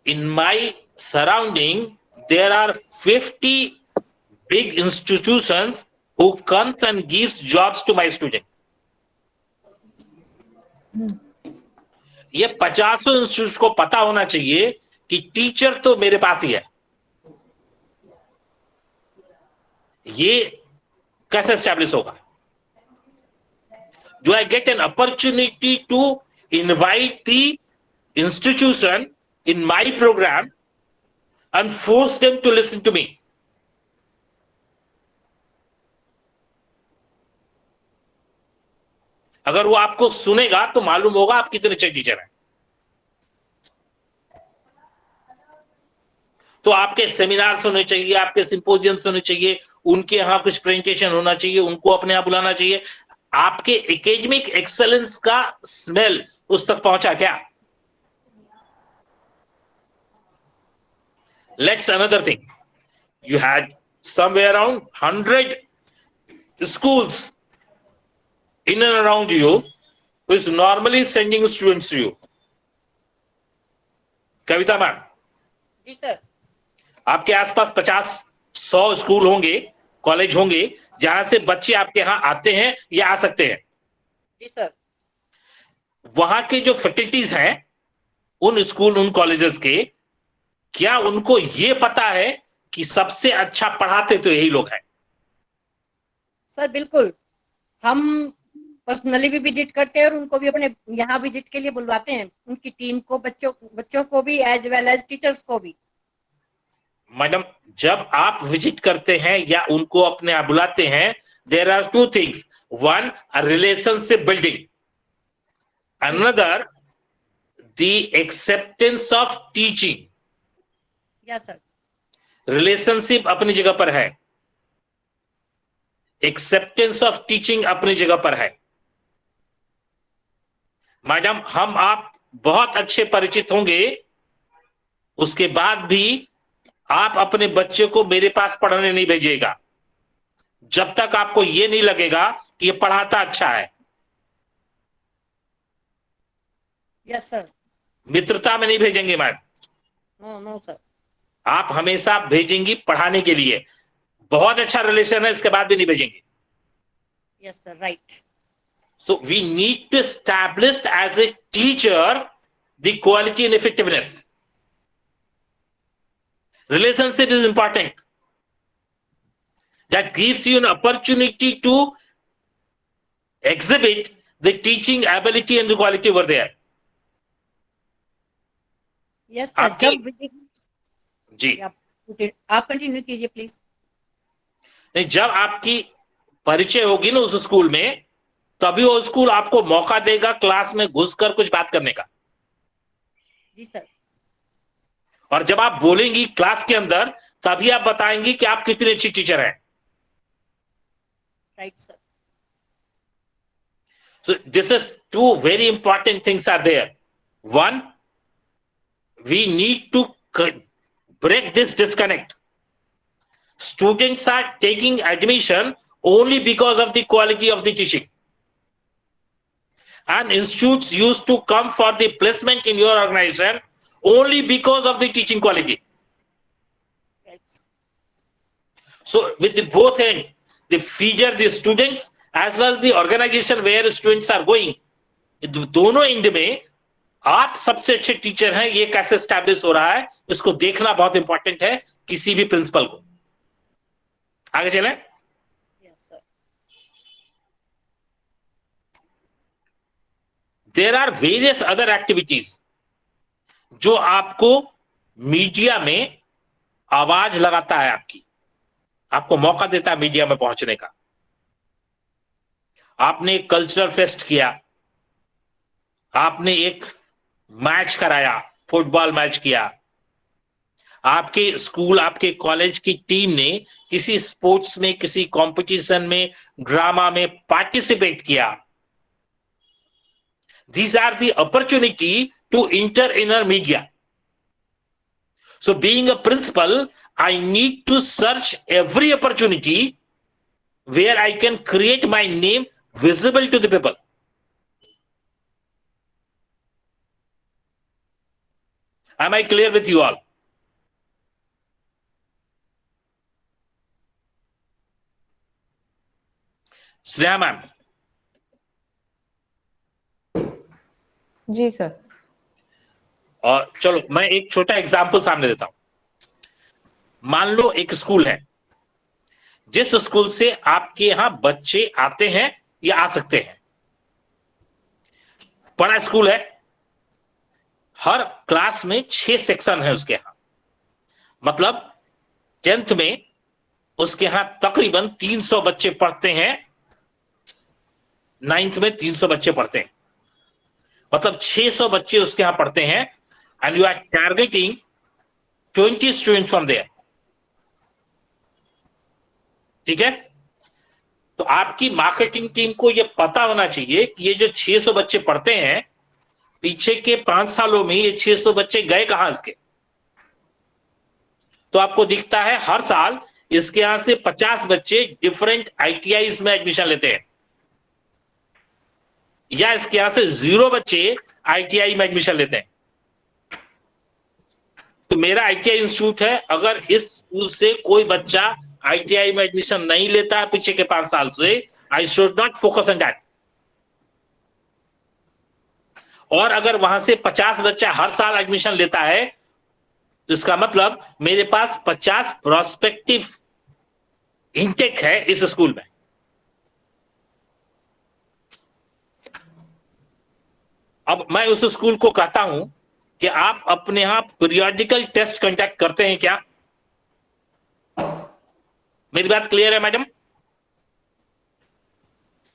Speaker 1: in my surrounding there are 50 big institutions who comes and gives jobs to my student. ये 50 इंस्टीट्यूट को पता होना चाहिए कि टीचर तो मेरे पास ही है। ये कैसे एस्टैब्लिश होगा? Do I get an opportunity to invite the institution in my program and force them to listen to me? अगर वो आपको सुनेगा तो मालूम होगा आप कितने अच्छे टीचर हैं। तो आपके सेमिनार्स होने चाहिए, आपके सिंपोजियम्स होने चाहिए, उनके यहां कुछ प्रेजेंटेशन होना चाहिए, उनको अपने यहां बुलाना चाहिए। आपके एकेडमिक एक्सेलेंस का स्मेल उस तक पहुंचा क्या? Let's another thing, you had somewhere around 100 schools in and around you who is normally sending students to you. Kavita ma'am,
Speaker 3: जी सर।
Speaker 1: आपके आसपास 50-100 स्कूल होंगे, कॉलेज होंगे जहां से बच्चे आपके यहां आते हैं या आ सकते हैं।
Speaker 3: जी सर।
Speaker 1: वहां के जो फैकल्टीज हैं उन स्कूल उन कॉलेजेस के, क्या उनको ये पता है कि सबसे अच्छा पढ़ाते तो यही लोग हैं?
Speaker 3: सर बिल्कुल, हम पर्सनली भी विजिट करते हैं और उनको भी अपने यहाँ विजिट के लिए बुलवाते हैं, उनकी टीम को, बच्चों को भी एज वेल एज टीचर्स को भी।
Speaker 1: मैडम जब आप विजिट करते हैं या उनको अपने यहाँ बुलाते हैं, there are 2 things, 1 a relationship building, another the acceptance of teaching.
Speaker 3: Yes sir.
Speaker 1: Relationship अपनी जगह पर है, एक्सेप्टेंस ऑफ टीचिंग अपनी जगह पर है। मैडम हम आप बहुत अच्छे परिचित होंगे, उसके बाद भी आप अपने बच्चे को मेरे पास पढ़ने नहीं भेजिएगा जब तक आपको यह नहीं लगेगा कि यह पढ़ाता अच्छा है।
Speaker 3: Yes sir.
Speaker 1: मित्रता में नहीं भेजेंगे मैम,
Speaker 3: नो सर।
Speaker 1: आप हमेशा भेजेंगी पढ़ाने के लिए, बहुत अच्छा रिलेशन है इसके बाद भी नहीं भेजेंगे।
Speaker 3: Yes sir, right.
Speaker 1: So we need to establish as a teacher the quality and effectiveness. Relationship is important. That gives you an opportunity to exhibit the teaching ability and the quality over there.
Speaker 3: Yes sir. जब
Speaker 1: जी
Speaker 3: आप continue कीजिए please.
Speaker 1: नहीं, जब आपकी परिचय होगी ना उस स्कूल में, तभी वो स्कूल आपको मौका देगा क्लास में घुसकर कुछ बात करने का।
Speaker 3: जी सर।
Speaker 1: और जब आप बोलेंगी क्लास के अंदर, तभी आप बताएंगी कि आप कितनी अच्छी टीचर हैं।
Speaker 3: Right sir.
Speaker 1: So this is two very important things are there. One, we need to break this disconnect. Students are taking admission only because of the quality of the teaching. And institutes used to come for the placement in your organization only because of the teaching quality.
Speaker 3: Right.
Speaker 1: So with the both end, they feature the students as well the organization where students are going. दोनों and में आप सबसे अच्छे teacher हैं, ये कैसे establish हो रहा है, इसको देखना बहुत इंपॉर्टेंट है किसी भी प्रिंसिपल को। आगे चलें।
Speaker 3: Yes, sir.
Speaker 1: There are various other activities जो आपको मीडिया में आवाज लगाता है, आपको मौका देता है मीडिया में पहुंचने का। आपने एक कल्चरल फेस्ट किया, आपने एक मैच कराया, फुटबॉल मैच किया, आपके स्कूल आपके कॉलेज की टीम ने किसी स्पोर्ट्स में, किसी कंपटीशन में, ड्रामा में पार्टिसिपेट किया। These are the opportunity to enter in a media. So being a principal, I need to search every opportunity where I can create my name visible to the people. Am I clear with you all? Sneha ma'am.
Speaker 2: जी sir.
Speaker 1: और चलो मैं एक छोटा example सामने देता हूं। मान लो एक स्कूल है, जिस स्कूल से आपके यहां बच्चे आते हैं या आ सकते हैं, बड़ा स्कूल है, हर क्लास में 6 सेक्शन है उसके यहां, मतलब 10th में उसके यहां तकरीबन 300 बच्चे पढ़ते हैं, 9th में 300 बच्चे पढ़ते हैं, मतलब 600 बच्चे उसके यहां पढ़ते हैं। And you are targeting 20 student from there. ठीक है, तो आपकी मार्केटिंग टीम को यह पता होना चाहिए कि ये जो 600 बच्चे पढ़ते हैं, पीछे के 5 सालों में ये 600 बच्चे गए कहां इसके। तो आपको दिखता है हर साल इसके यहां से 50 बच्चे डिफरेंट ITIs में एडमिशन लेते हैं, या इसके यहां से 0 बच्चे ITI में एडमिशन लेते हैं। तो मेरा ITI इंस्टीट्यूट है, अगर इस स्कूल से कोई बच्चा ITI में एडमिशन नहीं लेता है पीछे के 5 साल से, I should not focus on that. और अगर वहां से 50 बच्चा हर साल एडमिशन लेता है, तो इसका मतलब मेरे पास 50 प्रोस्पेक्टिव इनटेक है इस स्कूल में। अब मैं उस स्कूल को कहता हूं कि आप अपने यहां पीरियोडिकल टेस्ट कंडक्ट करते हैं क्या? मेरी बात क्लियर है मैडम?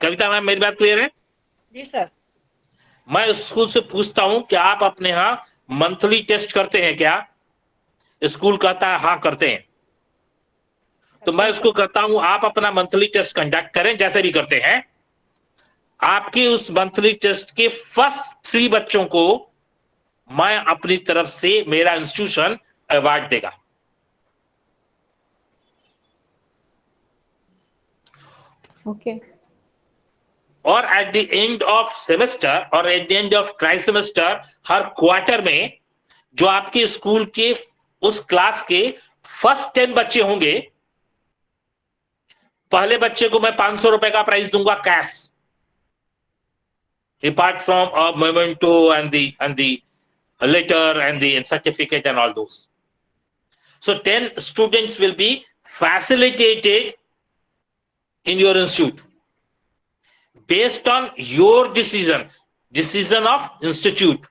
Speaker 1: कविता मैम, मेरी बात क्लियर है?
Speaker 3: जी सर।
Speaker 1: मैं उस स्कूल से पूछता हूं कि आप अपने यहां मंथली टेस्ट करते हैं क्या? स्कूल कहता है हाँ करते हैं। तो मैं उसको कहता हूं आप अपना मंथली टेस्ट कंडक्ट करें, जैसे भी करते हैं। आपके उस मंथली टेस्ट के फर्स्ट 3 बच्चों को मैं अपनी तरफ से, मेरा इंस्टीट्यूशन अवार्ड देगा।
Speaker 2: ओके।
Speaker 1: और at the end of semester और at the end of tri semester, हर क्वार्टर में जो आपके स्कूल के उस क्लास के फर्स्ट 10 बच्चे होंगे, पहले बच्चे को मैं 500 रुपए का प्राइस दूंगा cash, apart from a memento and the letter and the certificate and all those. So 10 students will be facilitated in your institute based on your decision of institute,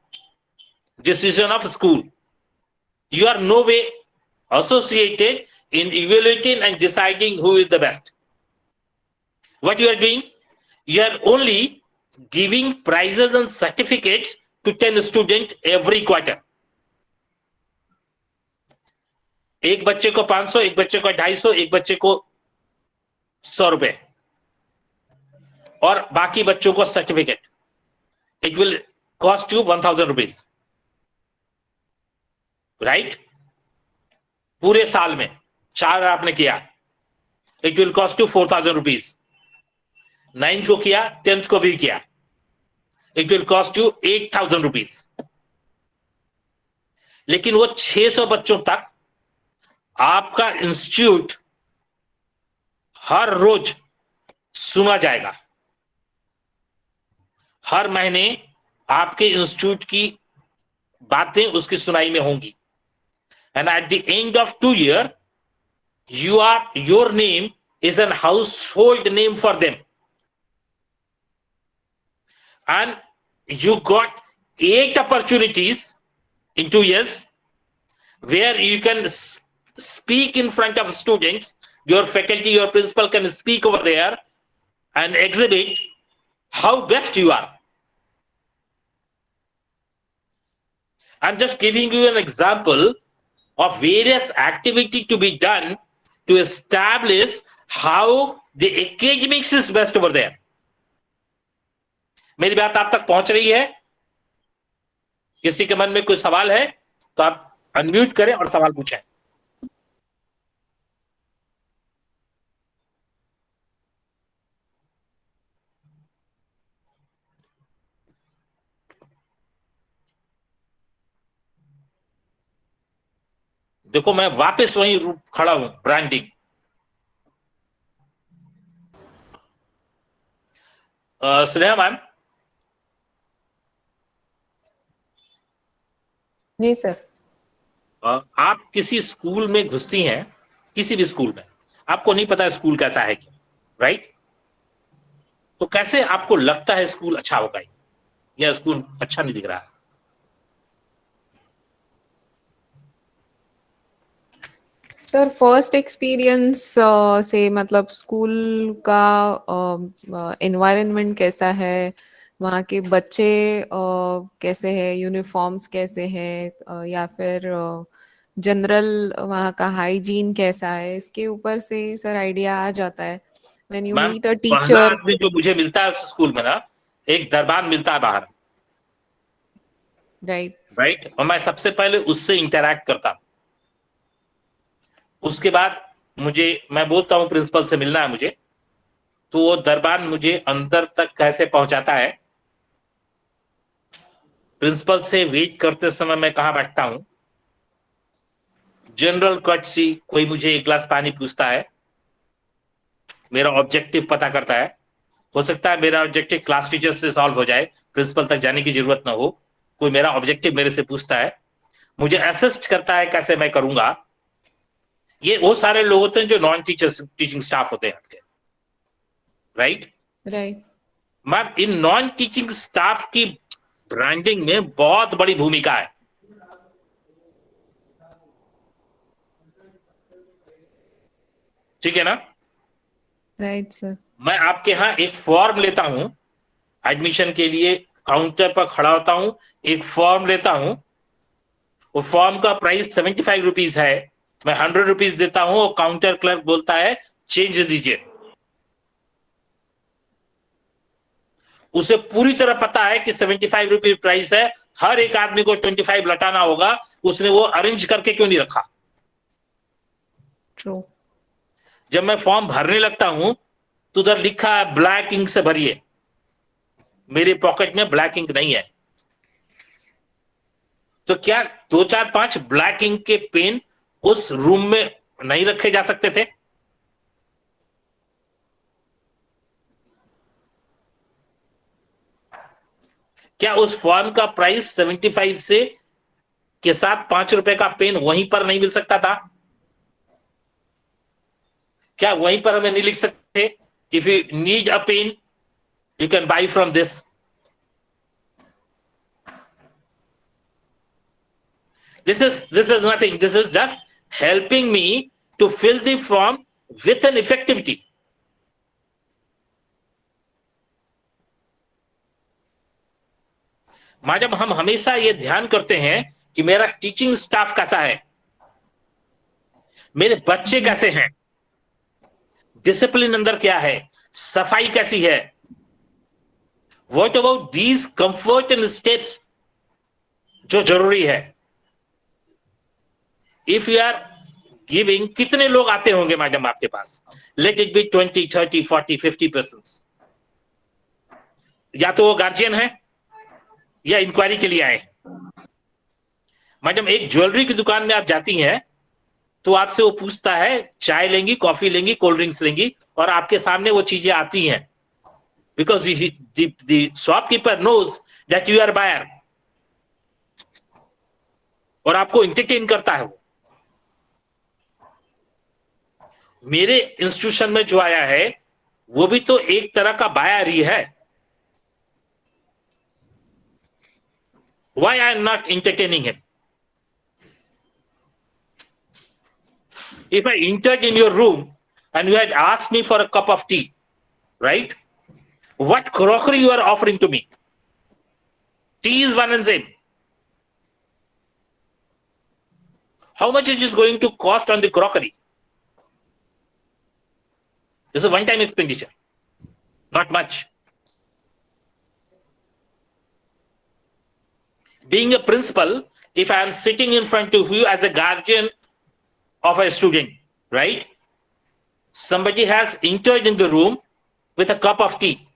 Speaker 1: decision of school. You are no way associated in evaluating and deciding who is the best. What you are doing, you are only giving prizes and certificates to 10 students every quarter. एक बच्चे को 500, एक बच्चे को 250, एक बच्चे को 100 रुपए, और बाकी बच्चों को certificate. It will cost you 1000 rupees, right? पूरे साल में 4 आपने किया, it will cost you 4000 rupees. 9th को किया, 10th को भी किया, it will cost you 8000 rupees. लेकिन वो 600 बच्चों तक आपका इंस्टीट्यूट हर रोज सुना जाएगा। हर महीने आपके इंस्टीट्यूट की बातें उसकी सुनाई में होंगी। And eight the end of 2 years, your name is an household name for them. And you got 8 opportunities in 2 years where you can speak in front of students. Your faculty, your principal can speak over there and exhibit how best you are. I'm just giving you an example of various activity to be done to establish how the academics is best over there. मेरी बात आप तक पहुंच रही है? किसी के मन में कोई सवाल है तो आप अनम्यूट करें और सवाल पूछें। देखो मैं वापस वहीं खड़ा हूं, ब्रांडिंग। स्नेहा मैम,
Speaker 2: जी सर।
Speaker 1: आप किसी स्कूल में घुसती हैं, किसी भी स्कूल में, आपको नहीं पता स्कूल कैसा है, राइट? तो कैसे आपको लगता है स्कूल अच्छा होगा या स्कूल अच्छा नहीं दिख रहा है?
Speaker 2: सर फर्स्ट एक्सपीरियंस से मतलब स्कूल का एनवायरनमेंट कैसा है, वहाँ के बच्चे कैसे हैं, यूनिफॉर्म्स कैसे हैं, या फिर जनरल वहाँ का हाइजीन कैसा है, इसके ऊपर से सर आइडिया आ जाता है। When you
Speaker 1: ma'am,
Speaker 2: meet a
Speaker 1: पहला
Speaker 2: टीचर,
Speaker 1: आदमी जो मुझे मिलता है उस स्कूल में ना, एक दरबान मिलता है बाहर, राइट? और मैं सबसे पहले उससे इंटरैक्ट करता हूं। उसके बाद मैं बोलता हूं प्रिंसिपल से मिलना है मुझे, तो वो दरबान मुझे अंदर तक कैसे पहुंचाता है। प्रिंसिपल से वेट करते समय मैं कहां बैठता हूं, जनरल कर्टसी, कोई मुझे एक गिलास पानी पूछता है, मेरा ऑब्जेक्टिव पता करता है। हो सकता है मेरा ऑब्जेक्टिव क्लास टीचर से सॉल्व हो जाए, प्रिंसिपल तक जाने की जरूरत ना हो। कोई मेरा ऑब्जेक्टिव मेरे से पूछता है, मुझे असिस्ट करता है कैसे मैं करूंगा। ये वो सारे लोग होते हैं जो नॉन टीचिंग स्टाफ होते हैं आपके, right? Ma'am, in non teaching staff की ब्रांडिंग में बहुत बड़ी भूमिका है। ठीक है ना?
Speaker 2: Right sir.
Speaker 1: मैं आपके यहाँ एक फॉर्म लेता हूं एडमिशन के लिए, काउंटर पर खड़ा होता हूं, एक फॉर्म लेता हूं। वो फॉर्म का प्राइस 75 रुपीज है, मैं 100 रुपीज देता हूं और काउंटर क्लर्क बोलता है चेंज दीजिए। उसे पूरी तरह पता है कि 75 रुपीज प्राइस है, हर एक आदमी को 25 लौटाना होगा, उसने वो अरेंज करके क्यों नहीं रखा?
Speaker 2: ट्रू।
Speaker 1: जब मैं फॉर्म भरने लगता हूं तो उधर लिखा है ब्लैक इंक से भरिए, मेरे पॉकेट में ब्लैक इंक नहीं है। तो क्या 2 4 5 ब्लैक इंक के पेन उस रूम में नहीं रखे जा सकते थे? क्या उस फॉर्म का प्राइस 75 से के साथ 5 रुपए का पेन वहीं पर नहीं मिल सकता था? क्या वहीं पर हमें नहीं लिख सकते, if you need a pen you can buy from this? This is nothing. This is just helping me to fill the form with an effectivity. Madam, हम हमेशा ये ध्यान करते हैं कि मेरा टीचिंग स्टाफ कैसा है, मेरे बच्चे कैसे हैं, डिसिप्लिन अंदर क्या है, सफाई कैसी है, what about these comfort and steps जो जरूरी है। इफ यू आर गिविंग, कितने लोग आते होंगे मैडम आपके पास, लेट इट बी 20, 30, 40, 50%। या तो वो गार्जियन है या इंक्वायरी के लिए आए। मैडम एक ज्वेलरी की दुकान में आप जाती हैं तो आपसे वो पूछता है चाय लेंगी, कॉफी लेंगी, कोल्ड ड्रिंक्स लेंगी, और आपके सामने वो चीजें आती हैं, because the shopkeeper knows that you are buyer, और आपको इंटरटेन करता है वो। मेरे इंस्टीट्यूशन में जो आया है वो भी तो एक तरह का बायर ही है। Why I am not entertaining him? If I entered in your room and you had asked me for a cup of tea, right? What crockery you are offering to me? Tea is one and same. How much it is going to cost on the crockery? This is a one-time expenditure, not much. Being a principal, if I am sitting in front of you as a guardian of a student, right? Somebody has entered in the room with a cup of tea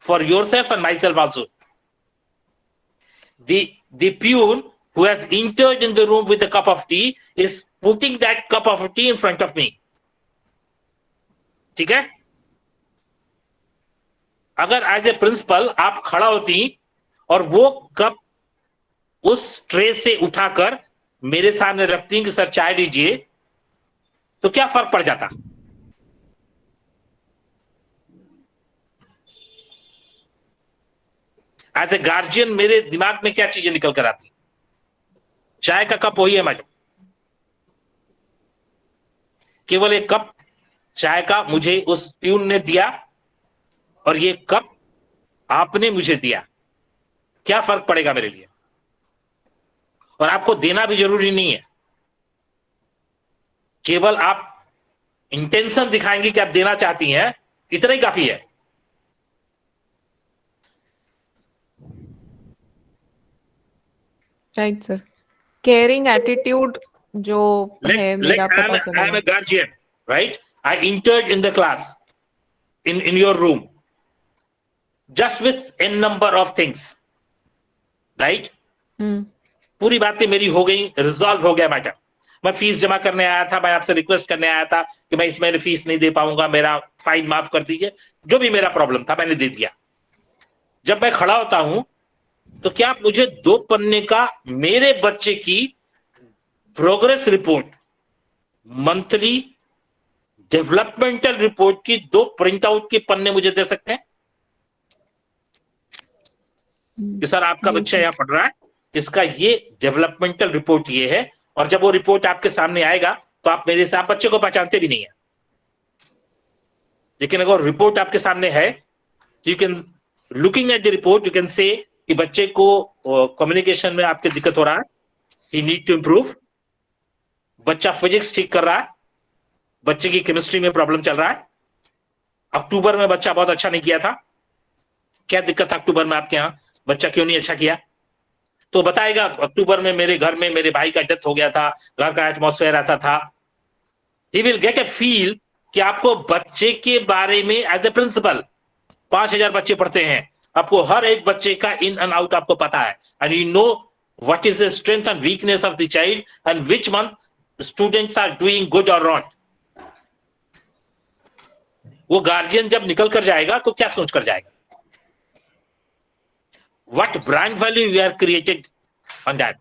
Speaker 1: for yourself and myself also. The peon who has entered in the room with a cup of tea is putting that cup of tea in front of me. ठीक है? अगर as a principal आप खड़ा होती और वो cup उस tray से उठाकर मेरे सामने रखती कि सर चाय लीजिए, तो क्या फर्क पड़ जाता? एज ए गार्जियन मेरे दिमाग में क्या चीजें निकल कर आती? चाय का कप वही है मैडम, केवल एक कप चाय का मुझे उस प्यून ने दिया और ये कप आपने मुझे दिया, क्या फर्क पड़ेगा मेरे लिए? और आपको देना भी जरूरी नहीं है, केवल आप इंटेंशन दिखाएंगे कि आप देना चाहती हैं, इतना ही काफी है।
Speaker 2: राइट सर, केयरिंग एटीट्यूड जो है मेरा पता चला।
Speaker 1: I am a guardian, right? I entered in the class, in your room, just with n number of things, right? पूरी बातें मेरी हो गई, रिजॉल्व हो गया मैटर। मैं फीस जमा करने आया था, मैं आपसे रिक्वेस्ट करने आया था कि मैं इस महीने फीस नहीं दे पाऊंगा, मेरा फाइन माफ कर दीजिए, जो भी मेरा प्रॉब्लम था मैंने दे दिया। जब मैं खड़ा होता हूं तो क्या आप मुझे 2 पन्ने का मेरे बच्चे की progress report, monthly developmental report की 2 प्रिंट आउट के पन्ने मुझे दे सकते हैं कि सर आपका बच्चा यहां पढ़ रहा है, इसका ये डेवलपमेंटल रिपोर्ट ये है, और जब वो रिपोर्ट आपके सामने आएगा तो आप मेरे से, आप बच्चे को पहचानते भी नहीं है, लेकिन अगर रिपोर्ट आपके सामने है तो you can, looking at the report, you can say कि बच्चे को कम्युनिकेशन में आपके दिक्कत हो रहा है, ही नीड टू इंप्रूव, बच्चा फिजिक्स ठीक कर रहा है, बच्चे की केमिस्ट्री में प्रॉब्लम चल रहा है, अक्टूबर में बच्चा बहुत अच्छा नहीं किया था, क्या दिक्कत था अक्टूबर में आपके यहाँ, बच्चा क्यों नहीं अच्छा किया? तो बताएगा अक्टूबर में मेरे घर में मेरे भाई का डेथ हो गया था, घर का एटमॉस्फेयर ऐसा था। He will get a feel कि आपको बच्चे के बारे में एज ए प्रिंसिपल, 5000 बच्चे पढ़ते हैं, आपको हर एक बच्चे का इन एंड आउट आपको पता है, and you know what is the strength and weakness of the child and which month students are doing good और नॉट। वो गार्जियन जब निकल कर जाएगा तो क्या सोच कर जाएगा? What brand value we are created on that?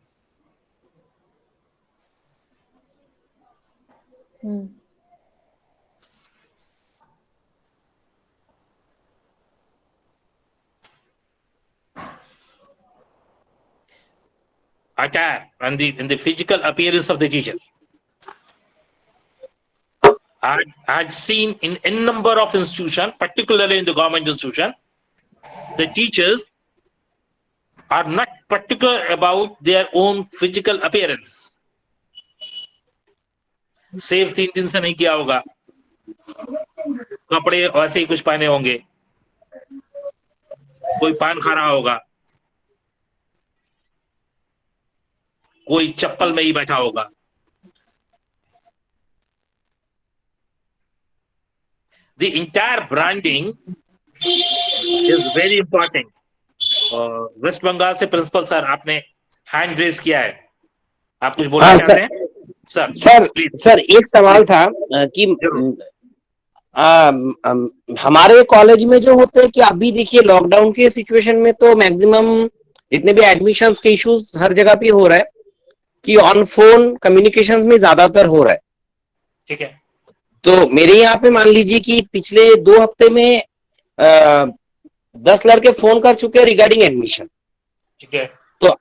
Speaker 1: Attire and the physical appearance of the teacher. I had seen in n number of institutions, particularly in the government institution, the teachers are not particular about their own physical appearance. Save 3 दिन से नहीं किया होगा, कपड़े वैसे ही कुछ पहने होंगे, कोई पान खा रहा होगा, कोई चप्पल में ही बैठा होगा। The entire branding is very important. West Bengal से प्रिंसिपल सर, आपने हैंड रेज किया है, आप कुछ बोलना चाहते हैं?
Speaker 4: Sir
Speaker 1: please.
Speaker 4: सर एक सवाल था कि हमारे कॉलेज में जो होते हैं कि अभी देखिए लॉकडाउन के सिचुएशन में तो मैक्सिमम जितने भी एडमिशंस के इश्यूज हर जगह पे हो रहा है कि ऑन फोन कम्युनिकेशंस में ज्यादातर हो रहा है।
Speaker 1: ठीक है।
Speaker 4: तो मेरे यहाँ पे मान लीजिए कि पिछले 2 हफ्ते में 10 लड़के फोन कर चुके हैं रिगार्डिंग एडमिशन।
Speaker 1: ठीक है।
Speaker 4: तो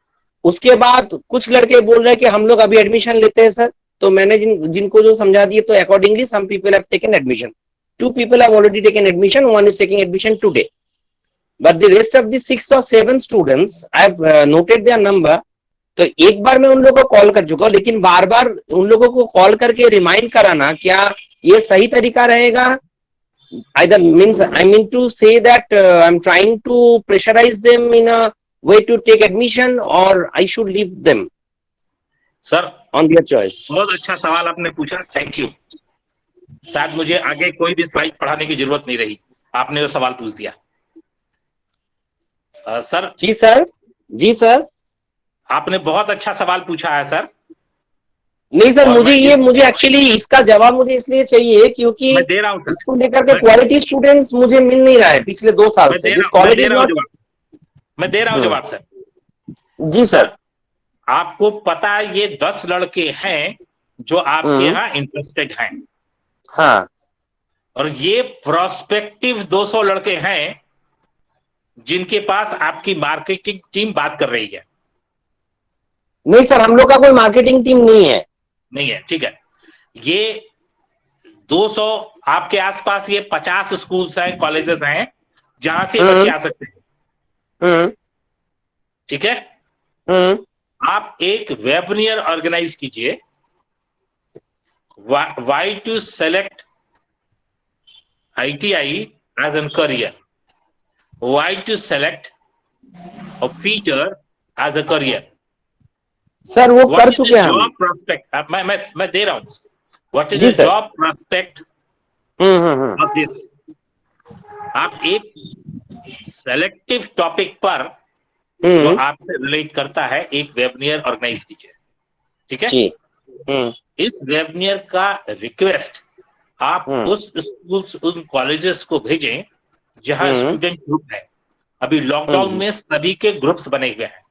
Speaker 4: उसके बाद कुछ लड़के बोल रहे हैं कि हम लोग अभी एडमिशन लेते हैं सर। तो मैंने जिनको जो समझा दिए तो accordingly some people have taken admission, 2 people have already taken admission, 1 is taking admission today, but the rest of the 6 or 7 students I have noted their number। तो एक बार मैं उन लोगों को कॉल कर चुका हूं, लेकिन बार बार उन लोगों को कॉल करके रिमाइंड कराना क्या ये सही तरीका रहेगा? Either means I mean to say that I'm trying to pressurize them in a way to take admission or I should leave them
Speaker 1: sir
Speaker 4: on their choice।
Speaker 1: बहुत अच्छा सवाल आपने पूछा, थैंक यू। शायद मुझे आगे कोई भी स्लाइड पढ़ाने की जरूरत नहीं रही, आपने वो सवाल पूछ दिया। सर
Speaker 4: जी सर, जी सर,
Speaker 1: आपने बहुत अच्छा सवाल पूछा है सर।
Speaker 4: नहीं सर,
Speaker 1: और
Speaker 4: मुझे एक्चुअली इसका जवाब मुझे इसलिए चाहिए क्योंकि
Speaker 1: मैं दे रहा हूं सर,
Speaker 4: इसको लेकर के क्वालिटी स्टूडेंट्स मुझे मिल नहीं रहा है पिछले 2 साल से।
Speaker 1: मैं दे रहा हूं जवाब सर।
Speaker 4: जी सर।
Speaker 1: आपको पता है ये 10 लड़के हैं जो आपके यहाँ इंटरेस्टेड हैं।
Speaker 4: हाँ।
Speaker 1: और ये प्रोस्पेक्टिव 200 लड़के हैं जिनके पास आपकी मार्केटिंग टीम बात कर रही है।
Speaker 4: नहीं सर, हम लोग का कोई मार्केटिंग टीम नहीं है।
Speaker 1: नहीं है, ठीक है। ये 200 आपके आसपास ये 50 स्कूल्स हैं, कॉलेजेस हैं जहां से बच्चे आ सकते हैं। ठीक है। आप एक वेबिनार ऑर्गेनाइज कीजिए, why to select ITI as a career, why to select a feature as a career।
Speaker 4: Sir वो
Speaker 1: What
Speaker 4: कर
Speaker 1: is
Speaker 4: चुके
Speaker 1: the
Speaker 4: हैं हम।
Speaker 1: job prospect? मैं दे रहा हूं। What is the
Speaker 4: sir।
Speaker 1: job prospect of this? आप एक सेलेक्टिव टॉपिक पर जो आपसे रिलेट करता है एक वेबिनार ऑर्गेनाइज कीजिए। ठीक है
Speaker 4: जी।
Speaker 1: इस वेबिनार का रिक्वेस्ट आप उस स्कूल्स, उन कॉलेजेस को भेजें जहां स्टूडेंट ग्रुप है। अभी लॉकडाउन में सभी के ग्रुप्स बने हुए हैं।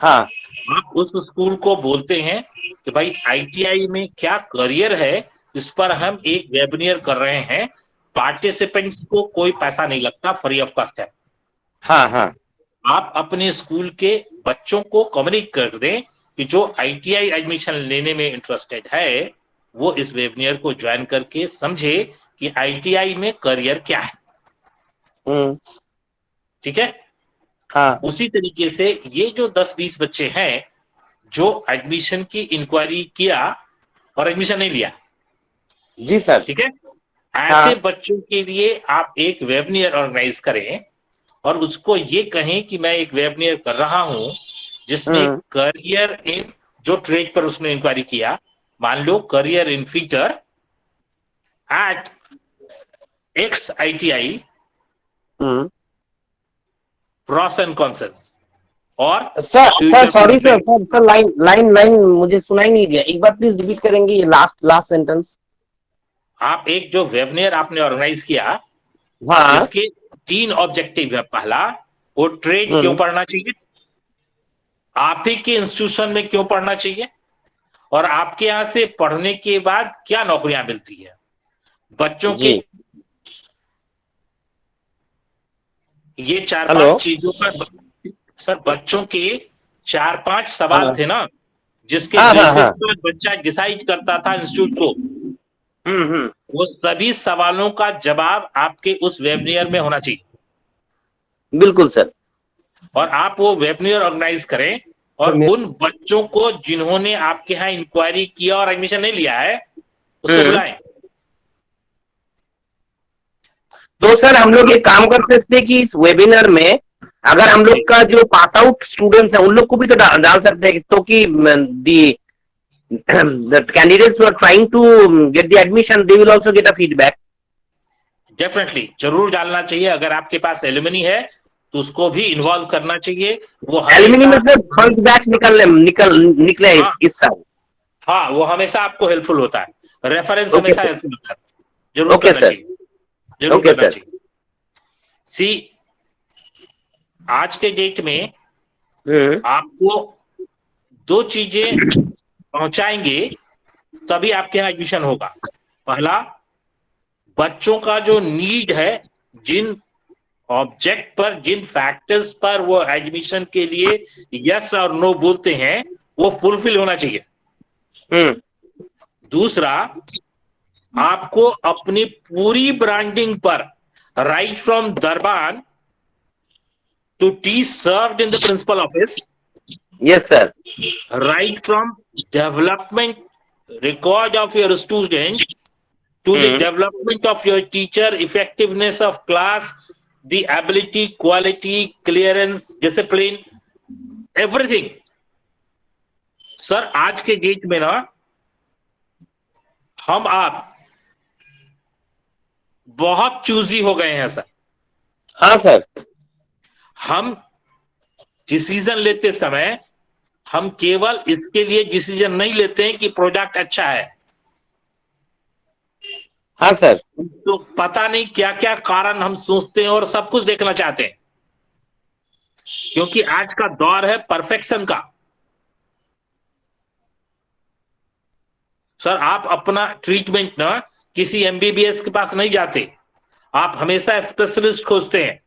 Speaker 4: हाँ।
Speaker 1: आप उस स्कूल को बोलते हैं कि भाई ITI में क्या करियर है, इस पर हम एक वेबिनार कर रहे हैं। पार्टिसिपेंट्स को कोई पैसा नहीं लगता, फ्री ऑफ कॉस्ट है।
Speaker 4: हाँ हाँ।
Speaker 1: आप अपने स्कूल के बच्चों को कम्युनिकेट कर दें कि जो ITI एडमिशन लेने में इंटरेस्टेड है वो इस वेबिनार को ज्वाइन करके समझे कि ITI में करियर क्या है। ठीक है।
Speaker 4: हाँ।
Speaker 1: उसी तरीके से ये जो 10-20 बच्चे हैं जो एडमिशन की इंक्वायरी किया और एडमिशन नहीं लिया।
Speaker 4: जी सर।
Speaker 1: ठीक है। ऐसे बच्चों के लिए आप एक वेबिनार ऑर्गेनाइज करें और उसको ये कहें कि मैं एक वेबिनार कर रहा हूं जिसमें करियर इन, जो ट्रेड पर उसने इंक्वायरी किया, मान लो career in future at X ITI, pros and cons. और
Speaker 4: सर सॉरी सर लाइन मुझे सुनाई नहीं दिया, एक बार प्लीज रिपीट करेंगे ये लास्ट सेंटेंस।
Speaker 1: आप एक जो वेबिनार आपने ऑर्गेनाइज किया,
Speaker 4: हाँ।
Speaker 1: इसके 3 ऑब्जेक्टिव है। पहला, वो ट्रेड क्यों पढ़ना चाहिए, आप ही के इंस्टीट्यूशन में क्यों पढ़ना चाहिए, और आपके यहां से पढ़ने के बाद क्या नौकरियां मिलती है बच्चों के। ये 4-5 चीजों पर सर बच्चों के 4-5 सवाल थे ना, जिसके बेसिस पर बच्चा डिसाइड करता था इंस्टीट्यूट को। वो सभी सवालों का जवाब आपके उस वेबिनार में होना चाहिए।
Speaker 4: बिल्कुल सर।
Speaker 1: और आप वो वेबिनार ऑर्गेनाइज करें और उन बच्चों को जिन्होंने आपके यहाँ इंक्वायरी किया और एडमिशन नहीं लिया है, उसको बुलाएं।
Speaker 4: तो सर हम लोग एक काम कर सकते हैं कि इस वेबिनार में अगर हम लोग का जो पास आउट स्टूडेंट्स हैं उन लोग को भी तो डाल सकते हैं, तो कि दी the candidates who are trying to get the admission, they will also get a feedback.
Speaker 1: Definitely जरूर डालना चाहिए। अगर आपके पास एलुमनी है तो उसको भी इन्वॉल्व करना चाहिए। वो
Speaker 4: एलुमनी
Speaker 1: हमेशा,
Speaker 4: मतलब फर्स्ट बैच निकले
Speaker 1: हाँ,
Speaker 4: इस साल।
Speaker 1: हाँ, वो हमेशा आपको हेल्पफुल होता है। रेफरेंस
Speaker 4: Okay,
Speaker 1: हमेशा
Speaker 4: sir.
Speaker 1: हेल्पफुल होता है। जरूर
Speaker 4: Okay,
Speaker 1: करना
Speaker 4: sir.
Speaker 1: चाहिए, जरूर
Speaker 4: Okay,
Speaker 1: करना
Speaker 4: sir.
Speaker 1: चाहिए। सी, आज के डेट में आपको दो चीजें पहुंचाएंगे तभी आपके यहाँ एडमिशन होगा। पहला, बच्चों का जो नीड है, जिन ऑब्जेक्ट पर, जिन फैक्टर्स पर वो एडमिशन के लिए यस और नो बोलते हैं, वो फुलफिल होना चाहिए। दूसरा, आपको अपनी पूरी ब्रांडिंग पर, राइट फ्रॉम दरबान to tea served in the principal office,
Speaker 4: Yes, sir.
Speaker 1: right from development record of your student to the development of your teacher, effectiveness of class, the ability, quality, clearance, discipline, everything. Sir आज के date में ना हम आप बहुत choosy हो गए हैं सर।
Speaker 4: हाँ सर।
Speaker 1: हम डिसीजन लेते समय हम केवल इसके लिए डिसीजन नहीं लेते हैं कि प्रोडक्ट अच्छा है।
Speaker 4: हाँ सर।
Speaker 1: तो पता नहीं क्या क्या कारण हम सोचते हैं और सब कुछ देखना चाहते हैं, क्योंकि आज का दौर है परफेक्शन का। सर आप अपना ट्रीटमेंट ना किसी एमबीबीएस के पास नहीं जाते, आप हमेशा स्पेशलिस्ट खोजते हैं।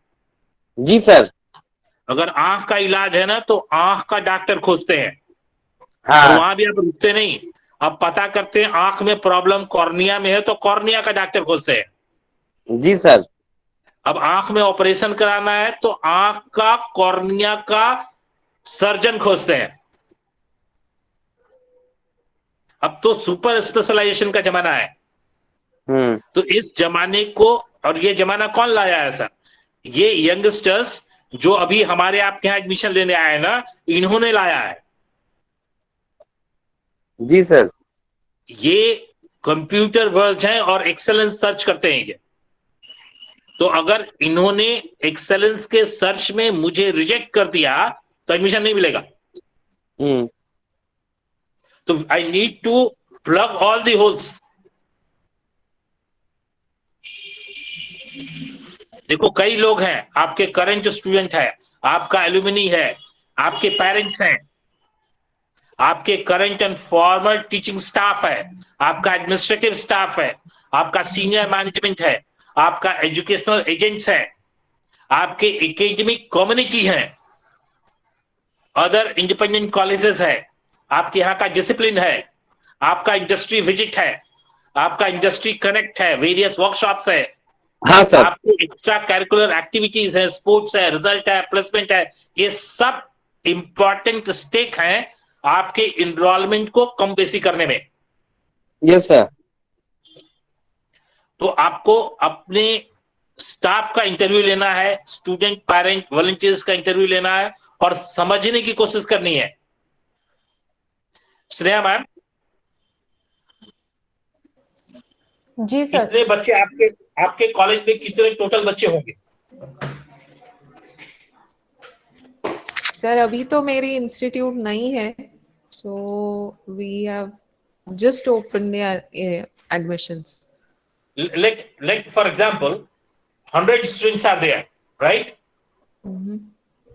Speaker 4: जी सर।
Speaker 1: अगर आंख का इलाज है ना तो आंख का डॉक्टर खोजते हैं।
Speaker 4: हाँ।
Speaker 1: और वहां भी आप रुकते नहीं, अब पता करते हैं आंख में प्रॉब्लम कॉर्निया में है तो कॉर्निया का डॉक्टर खोजते हैं।
Speaker 4: जी सर।
Speaker 1: अब आंख में ऑपरेशन कराना है तो आंख का, कॉर्निया का सर्जन खोजते हैं। अब तो सुपर स्पेशलाइजेशन का जमाना है। तो इस जमाने को, और ये जमाना कौन लाया है सर? ये यंगस्टर्स जो अभी हमारे आपके यहाँ एडमिशन लेने आए हैं ना, इन्होंने लाया है।
Speaker 4: जी सर।
Speaker 1: ये कंप्यूटर वर्ल्ड हैं और एक्सेलेंस सर्च करते हैं ये। तो अगर इन्होंने एक्सेलेंस के सर्च में मुझे रिजेक्ट कर दिया तो एडमिशन नहीं मिलेगा। तो I need to plug all the holes. देखो कई लोग हैं, आपके करंट स्टूडेंट है, आपका एलुमनी है, आपके पेरेंट्स हैं, आपके current and farmer teaching staff है, आपका एडमिनिस्ट्रेटिव स्टाफ है, आपका सीनियर मैनेजमेंट है, आपका एजुकेशनल एजेंट्स है, आपके एकेडमिक कम्युनिटी है, अदर इंडिपेंडेंट कॉलेजेस है, आपके यहाँ का डिसिप्लिन है, आपका इंडस्ट्री विजिट है, आपका इंडस्ट्री कनेक्ट है, वेरियस वर्कशॉप्स है।
Speaker 4: हाँ सर।
Speaker 1: आपके एक्स्ट्रा करिकुलर एक्टिविटीज है, स्पोर्ट्स है, रिजल्ट है, प्लेसमेंट है, ये सब इंपॉर्टेंट स्टेक हैं आपके इनरोलमेंट को कम बेसी करने में।
Speaker 4: Yes sir.
Speaker 1: तो आपको अपने स्टाफ का इंटरव्यू लेना है, स्टूडेंट, पेरेंट, वॉलंटियर्स का इंटरव्यू लेना है और समझने की कोशिश करनी है। श्रेया मैम,
Speaker 2: जी सर।
Speaker 1: कितने बच्चे आपके कॉलेज में, कितने टोटल बच्चे होंगे?
Speaker 2: सर अभी तो मेरी इंस्टीट्यूट नहीं है, so we have just open admissions.
Speaker 1: Let for example 100 students are there, right?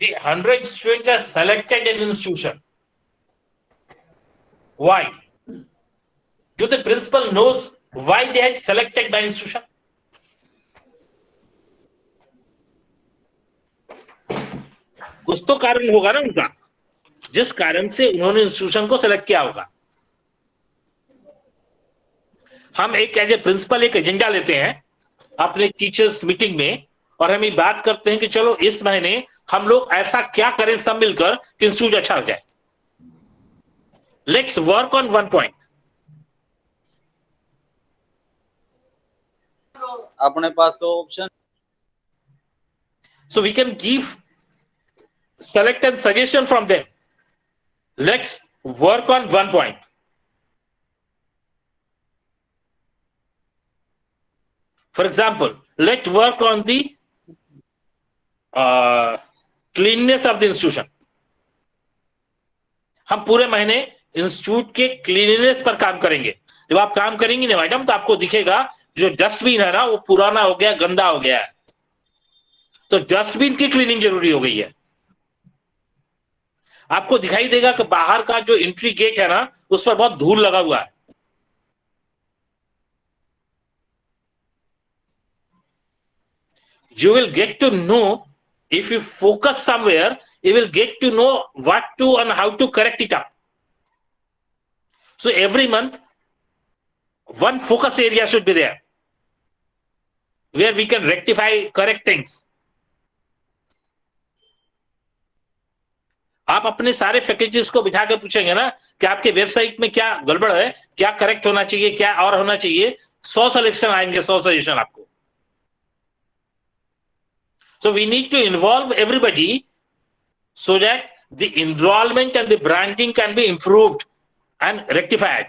Speaker 1: The 100 students are selected in institution. Why? Do the principal knows why they had selected by institution? कुछ तो कारण होगा ना उनका, जिस कारण से उन्होंने इंस्टीट्यूशन को सेलेक्ट किया होगा। हम एक एज ए प्रिंसिपल एक एजेंडा लेते हैं अपने टीचर्स मीटिंग में और हम ये बात करते हैं कि चलो इस महीने हम लोग ऐसा क्या करें सब मिलकर कि इंस्टीट्यूट अच्छा हो जाए। Let's work on one point.
Speaker 5: अपने पास तो option
Speaker 1: So we can give select and suggestion from them. Let's work on one point. For example, let's work on the cleanliness of the institution. हम पूरे महीने institute के cleanness पर काम करेंगे. जब आप काम करेंगे ना मैडम, तो आपको दिखेगा जो डस्टबिन है ना, वो पुराना हो गया, गंदा हो गया है. तो डस्टबिन की क्लीनिंग जरूरी हो गई है. आपको दिखाई देगा कि बाहर का जो एंट्री गेट है ना, उस पर बहुत धूल लगा हुआ है. You will get to know, if you focus somewhere, you will get to know what to and how to correct it up. So every month, one focus area should be there, where we can rectify, correct things. आप अपने सारे faculties को बिठा के पूछेंगे ना कि आपके वेबसाइट में क्या गड़बड़ है, क्या करेक्ट होना चाहिए, क्या और होना चाहिए, 100 सलेक्शन आएंगे, 100 सजेशन आपको. So we need to involve everybody so that the enrollment and the branding can be improved and rectified.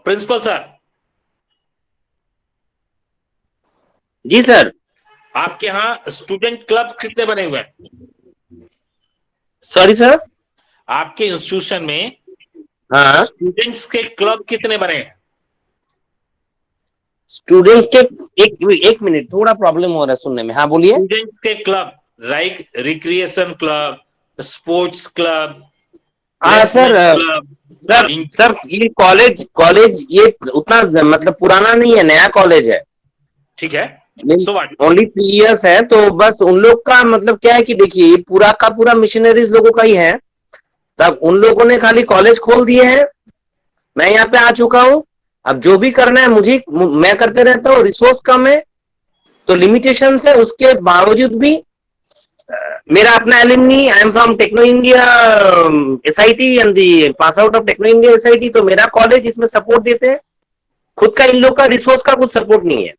Speaker 1: Principal sir,
Speaker 4: जी सर.
Speaker 1: आपके यहाँ स्टूडेंट क्लब कितने बने हुए हैं?
Speaker 4: Sorry sir.
Speaker 1: आपके इंस्टीट्यूशन में
Speaker 4: हाँ,
Speaker 1: स्टूडेंट्स के क्लब कितने बने हैं?
Speaker 4: स्टूडेंट्स के एक मिनट, थोड़ा प्रॉब्लम हो रहा है सुनने में. हाँ बोलिए.
Speaker 1: स्टूडेंट्स के club like recreation club, sports club.
Speaker 4: हाँ सर.
Speaker 1: क्लब.
Speaker 4: सर ये कॉलेज ये उतना मतलब पुराना नहीं है, नया कॉलेज है.
Speaker 1: ठीक है. So what?
Speaker 4: ओनली 3 years है. तो बस उन लोग का मतलब क्या है कि देखिए, ये पूरा का पूरा मिशनरीज लोगों का ही है. तब उन लोगों ने खाली कॉलेज खोल दिए हैं. मैं यहाँ पे आ चुका हूँ. अब जो भी करना है मैं करते रहता हूँ. रिसोर्स कम है तो लिमिटेशन है. उसके बावजूद भी मेरा अपना alumni, I am from Techno India SIT and the pass out of Techno India SIT. तो मेरा कॉलेज इसमें सपोर्ट देते हैं. खुद का इन लोग का रिसोर्स का कुछ सपोर्ट नहीं है.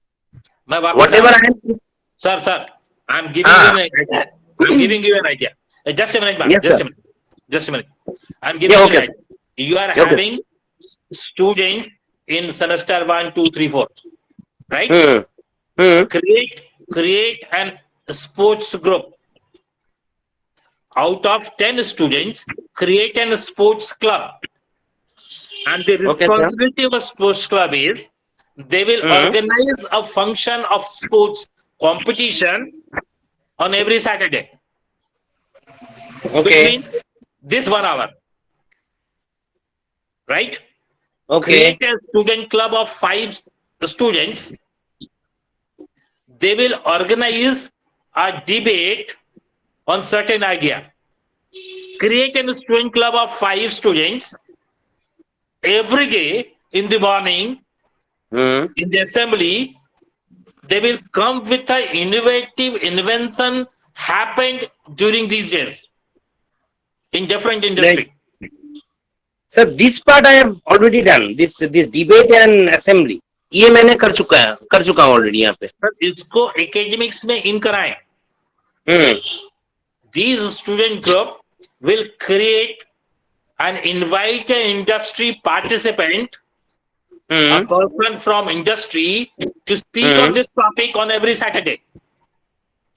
Speaker 1: मैं
Speaker 4: Whatever I am.
Speaker 1: Sir, I'm giving you an idea. Just a minute,
Speaker 4: Yes,
Speaker 1: just
Speaker 4: sir.
Speaker 1: a minute. Just a minute. I'm giving
Speaker 4: Yeah,
Speaker 1: you
Speaker 4: okay,
Speaker 1: an idea. You are
Speaker 4: Okay,
Speaker 1: having students in semester 1, 2, 3, 4, right? Create an sports group. Out of 10 students, create an sports club. And the
Speaker 4: Okay, sir.
Speaker 1: responsibility of a sports club is they will organize a function of sports competition on every Saturday.
Speaker 4: Okay.
Speaker 1: Between this 1 hour. Right?
Speaker 4: Okay.
Speaker 1: Create a student club of 5 students. They will organize a debate on certain idea. Create a student club of 5 students. Every day in the morning, in the assembly, they will come with an innovative invention happened during these days in different industry.
Speaker 4: Sir, this part I have already done. This debate and assembly. ये मैंने कर चुका हूँ already यहाँ पे.
Speaker 1: Sir इसको academics में इन कराएं. These student group will create and invite an industry participant, a person from industry, to speak on this topic on every Saturday.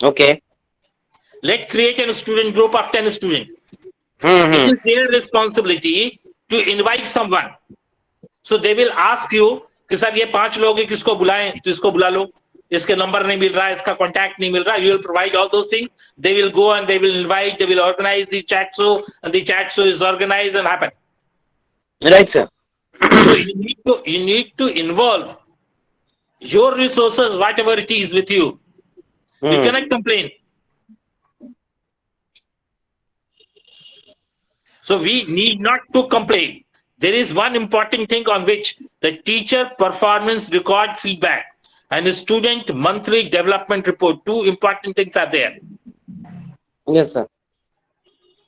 Speaker 4: Okay.
Speaker 1: Let's create a student group of 10 students. It is their responsibility to invite someone. So they will ask you कि sir ये 5 लोग हैं, किसको बुलाएं? तो इसको बुला लो. इसके नंबर नहीं मिल रहा है, इसका कॉन्टैक्ट नहीं मिल रहा. You will provide all those things. They will go and they will invite, they will organize the chat show, and the chat show is organized and happen.
Speaker 4: Right, sir.
Speaker 1: So you need to involve your resources, whatever it is with you. You cannot complain. So we need not to complain. There is one important thing on which the teacher performance record feedback and the student monthly development report. 2 important things are there.
Speaker 4: Yes, sir.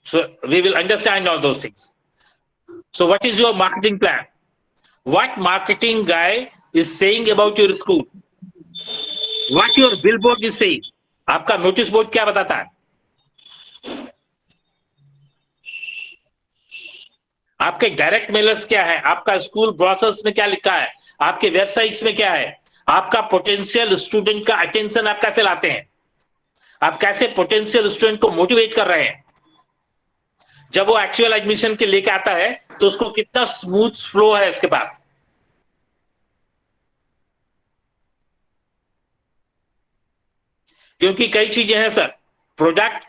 Speaker 1: So we will understand all those things. So what is your marketing plan? what marketing guy is saying about your school, what your billboard is saying, आपका notice board क्या बताता है, आपके direct Mellors क्या है, आपका school brochures में क्या लिखा है, आपके वेबसाइट्स में क्या है, आपका पोटेंशियल स्टूडेंट का अटेंशन आप कैसे लाते हैं, आप कैसे पोटेंशियल स्टूडेंट को मोटिवेट कर रहे हैं, जब वो एक्चुअल एडमिशन के लेके आता है तो उसको कितना स्मूथ फ्लो है उसके पास। क्योंकि कई चीजें हैं sir, product,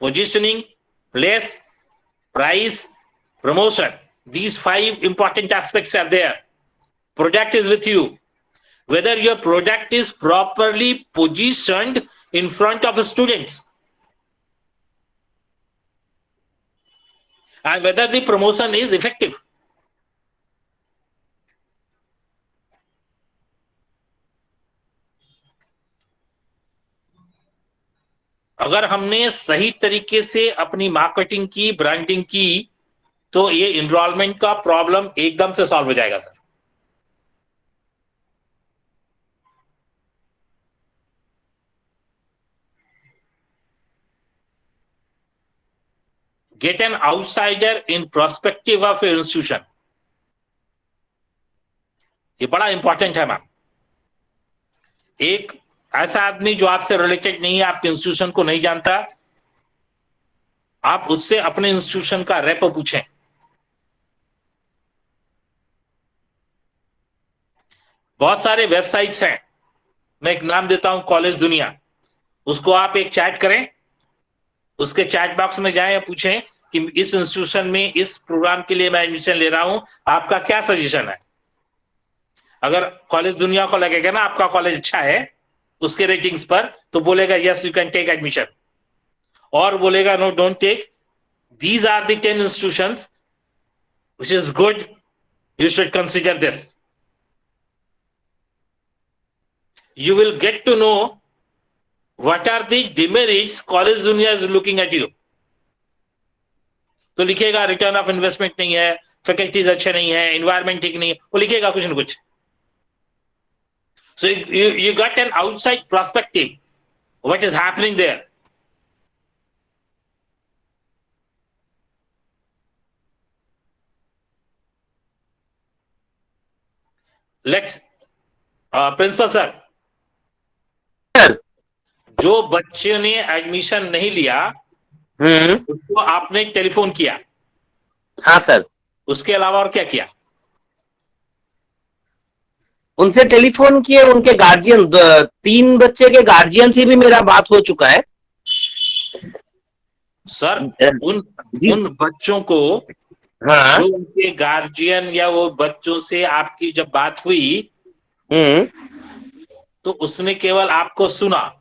Speaker 1: positioning, place, price, promotion, these 5 important aspects are there. Product is with you. Whether your product is properly positioned in front of students and whether the promotion is effective. अगर हमने सही तरीके से अपनी marketing की, branding की, तो ये इनरोलमेंट का प्रॉब्लम एकदम से सॉल्व हो जाएगा sir. Get an outsider in prospective of your institution, ये बड़ा इंपॉर्टेंट है मैम। एक ऐसा आदमी जो आपसे रिलेटेड नहीं है, आपके इंस्टीट्यूशन को नहीं जानता, आप उससे अपने इंस्टीट्यूशन का रेपो पूछें। बहुत सारे वेबसाइट्स हैं, मैं एक नाम देता हूं, कॉलेज दुनिया, उसको आप एक चैट करें, उसके चैट बॉक्स में जाएं, पूछें कि इस इंस्टीट्यूशन में इस प्रोग्राम के लिए मैं एडमिशन ले रहा हूं, आपका क्या सजेशन है। अगर कॉलेज दुनिया को लगेगा ना आपका कॉलेज अच्छा है उसके रेटिंग्स पर, तो बोलेगा yes you can take admission, और बोलेगा no don't take, these are the 10 institutions which is good, you should consider this. You will get to know what are the demerits college दुनिया is looking at you. तो लिखेगा return of investment नहीं है, faculties अच्छे नहीं है, environment ठीक नहीं है, वो लिखेगा कुछ ना कुछ। So you got an outside perspective what is happening there. Let's principal sir, जो बच्चे ने एडमिशन नहीं लिया उसको आपने टेलीफोन किया,
Speaker 4: हाँ सर,
Speaker 1: उसके अलावा और क्या किया?
Speaker 4: उनसे टेलीफोन किए, उनके गार्जियन, 3 बच्चे के गार्जियन से भी मेरा बात हो चुका है
Speaker 1: सर। उन बच्चों को,
Speaker 4: हाँ,
Speaker 1: जो उनके गार्जियन या वो बच्चों से आपकी जब बात हुई तो उसने केवल आपको सुना?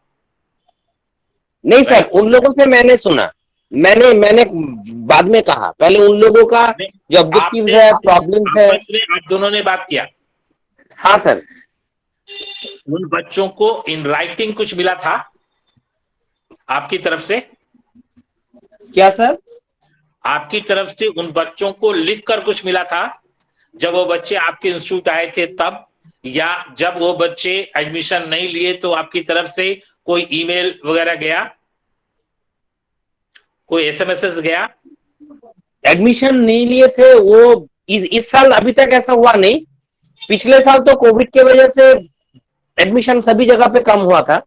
Speaker 4: नहीं सर, उन लोगों से मैंने सुना, मैंने बाद में कहा, पहले उन लोगों का जो ऑब्जेक्टिव्स है, प्रॉब्लम्स है।
Speaker 1: आप दोनों ने बात किया?
Speaker 4: हाँ सर।
Speaker 1: उन बच्चों को इन राइटिंग कुछ मिला था आपकी तरफ से?
Speaker 4: क्या सर?
Speaker 1: आपकी तरफ से उन बच्चों को लिखकर कुछ मिला था जब वो बच्चे आपके इंस्टीट्यूट आए थे तब, या जब वो बच्चे एडमिशन नहीं लिए तो आपकी तरफ से कोई ईमेल वगैरह गया, कोई एसएमएस गया?
Speaker 4: एडमिशन नहीं लिए थे वो इस साल अभी तक ऐसा हुआ नहीं। पिछले साल तो कोविड के वजह से एडमिशन सभी जगह पे कम हुआ था,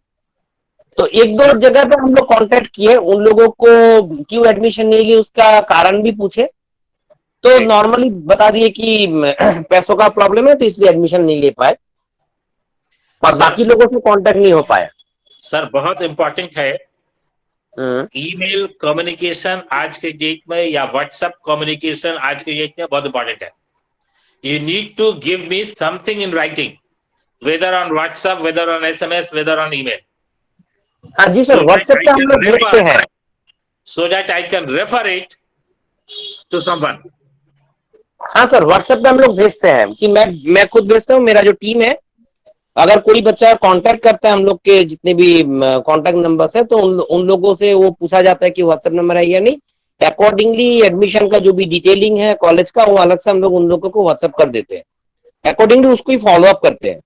Speaker 4: तो 1-2 जगह पे हम लोग कांटेक्ट किए, उन लोगों को क्यों एडमिशन नहीं ली उसका कारण भी पूछे, तो नॉर्मली बता दिए कि पैसों का प्रॉब्लम है तो इसलिए एडमिशन नहीं ले पाए, और बाकी लोगों से कांटेक्ट नहीं हो पाया।
Speaker 1: सर बहुत इंपॉर्टेंट है ईमेल कम्युनिकेशन आज के डेट में, या व्हाट्सएप कम्युनिकेशन आज के डेट में बहुत इंपॉर्टेंट है। You need to give me something in writing, whether on WhatsApp, whether on SMS, whether on email.
Speaker 4: हाँ जी सर, व्हाट्सएप पे हम लोग भेजते हैं,
Speaker 1: so that I can refer it to someone.
Speaker 4: हाँ सर, व्हाट्सएप पे हम लोग भेजते हैं कि मैं खुद भेजता हूँ, मेरा जो टीम है, अगर कोई बच्चा कांटेक्ट करता है हम लोग के जितने भी कांटेक्ट नंबर्स है, तो उन लोगों से वो पूछा जाता है कि व्हाट्सएप नंबर है या नहीं, अकॉर्डिंगली एडमिशन का जो भी डिटेलिंग है कॉलेज का, वो अलग से हम लोग उन लोगों को व्हाट्सएप कर देते हैं। अकॉर्डिंगली उसको ही फॉलो अप करते हैं।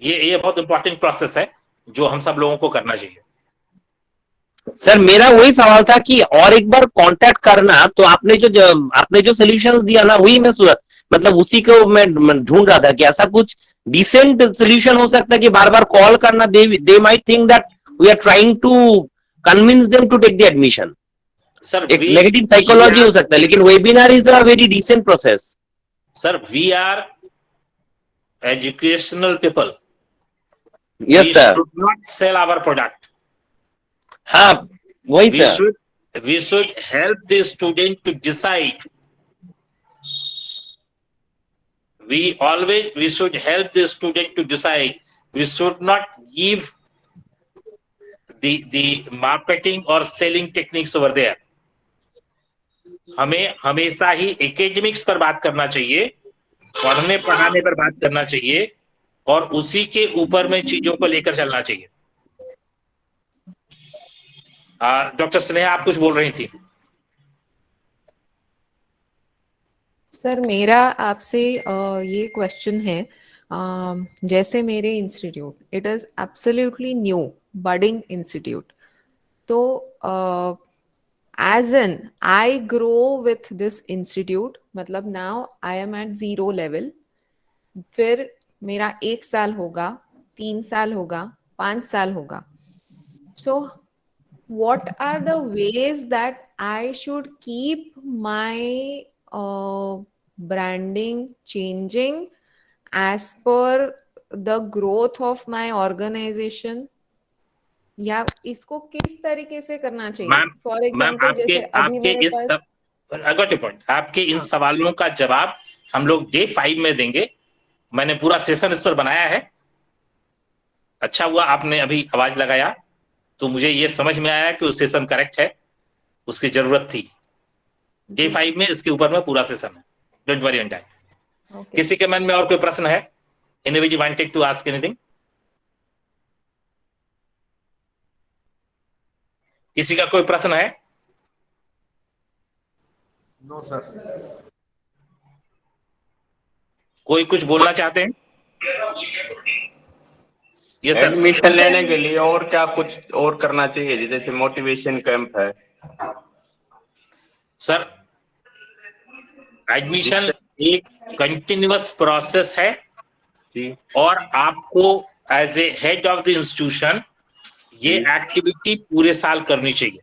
Speaker 1: ये बहुत इंपॉर्टेंट प्रोसेस है जो हम सब लोगों को करना चाहिए।
Speaker 4: सर मेरा वही सवाल था कि और एक बार कांटेक्ट करना, तो आपने जो सॉल्यूशंस दिया ना, वही मैं मतलब उसी को मैं ढूंढ रहा था कि ऐसा कुछ डिसेंट सॉल्यूशन हो सकता है कि बार बार कॉल करना, they might think that we are trying to convince them to take the admission.
Speaker 1: Sir
Speaker 4: एक नेगेटिव साइकोलॉजी हो सकता है, लेकिन webinar is a very decent process.
Speaker 1: Sir we are educational people,
Speaker 4: yes sir.
Speaker 1: Should not sell our product,
Speaker 4: हाँ वही sir.
Speaker 1: we should help the student to decide. We should help the student to decide. We should not give the marketing or selling techniques over there. हमें हमेशा ही academics पर बात करना चाहिए, पढ़ने पढ़ाने पर बात करना चाहिए, और उसी के ऊपर में चीजों को लेकर चलना चाहिए। डॉक्टर स्नेहा, आप कुछ बोल रही थी।
Speaker 2: सर मेरा आपसे ये क्वेश्चन है, जैसे मेरे institute, it is absolutely new budding institute, तो as and I grow with this institute, मतलब now I am at 0 level, फिर मेरा 1 साल होगा, 3 साल होगा, 5 साल होगा, so what are the ways that I should keep my branding changing as per the growth of my organization, या इसको किस तरीके से करना चाहिए? फॉर एग्जाम्पल जैसे अभी मेरे पास,
Speaker 1: I got your point. आपके इन सवालों का जवाब हम लोग डे 5 में देंगे। मैंने पूरा सेशन इस पर बनाया है। अच्छा हुआ आपने अभी आवाज लगाया, तो मुझे ये समझ में आया कि वो सेशन करेक्ट है, उसकी जरूरत थी। डे 5 में इसके ऊपर में पूरा सेशन है। Don't worry on that. किसी के मन में और कोई प्रश्न है? Anybody wanted to ask anything? किसी का कोई प्रश्न है?
Speaker 5: No sir.
Speaker 1: कोई कुछ बोलना चाहते हैं?
Speaker 6: एडमिशन लेने के लिए और क्या कुछ और करना चाहिए, जैसे मोटिवेशन कैंप है?
Speaker 1: सर एडमिशन एक कंटिन्यूअस प्रोसेस है
Speaker 6: जी, और
Speaker 1: आपको as a head of the institution ये एक्टिविटी पूरे साल करनी चाहिए।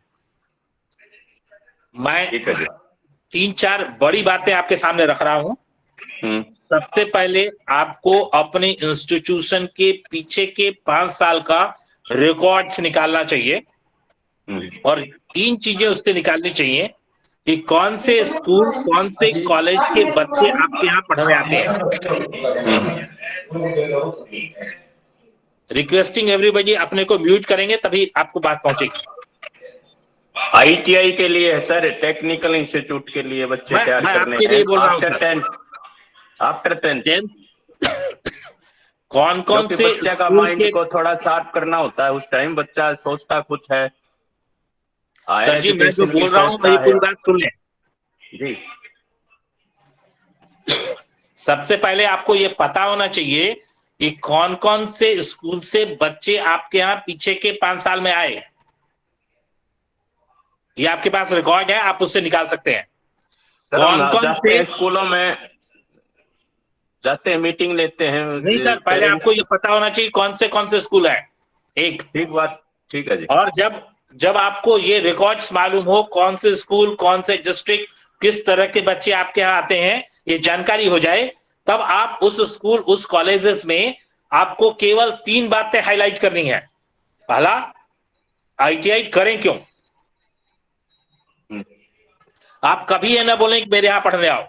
Speaker 1: मैं 3-4 बड़ी बातें आपके सामने रख रहा हूं। सबसे पहले आपको अपने इंस्टीट्यूशन के पीछे के 5 साल का रिकॉर्ड्स निकालना चाहिए, और 3 चीजें उससे निकालनी चाहिए कि कौन से स्कूल, कौन से कॉलेज के बच्चे आपके यहाँ पढ़ने आते हैं। रिक्वेस्टिंग एवरीबॉडी, अपने को म्यूट करेंगे तभी आपको बात पहुंचेगी।
Speaker 6: ITI के लिए है सर, टेक्निकल इंस्टीट्यूट के लिए बच्चे तैयार करने
Speaker 1: आपके लिए बोल रहा हूँ सर।
Speaker 6: आफ्टर 10
Speaker 1: कौन कौन से
Speaker 6: बच्चे का माइंड को थोड़ा शार्प करना होता है, उस टाइम बच्चा सोचता कुछ है।
Speaker 1: सर जी मैं जो बोल रहा हूँ मेरी पूरी बात सुन लें
Speaker 6: जी।
Speaker 1: सबसे पहले आपको ये पता होना चाहिए कि कौन कौन से स्कूल से बच्चे आपके यहाँ पीछे के 5 साल में आए। ये आपके पास रिकॉर्ड है, आप उससे निकाल सकते हैं। कौन कौन से
Speaker 6: स्कूलों में जाते हैं, मीटिंग लेते हैं।
Speaker 1: नहीं सर, पहले आपको ये पता होना चाहिए कौन से स्कूल है। एक
Speaker 6: ठीक बात, ठीक है जी।
Speaker 1: और जब आपको ये रिकॉर्ड्स मालूम हो कौन से स्कूल, कौन से डिस्ट्रिक्ट, किस तरह के बच्चे आपके यहाँ आते हैं, ये जानकारी हो जाए, तब आप उस स्कूल, उस कॉलेजेस में आपको केवल 3 बातें हाईलाइट करनी है। पहला, ITI करें क्यों। आप कभी ये ना बोलें कि मेरे यहाँ पढ़ने आओ,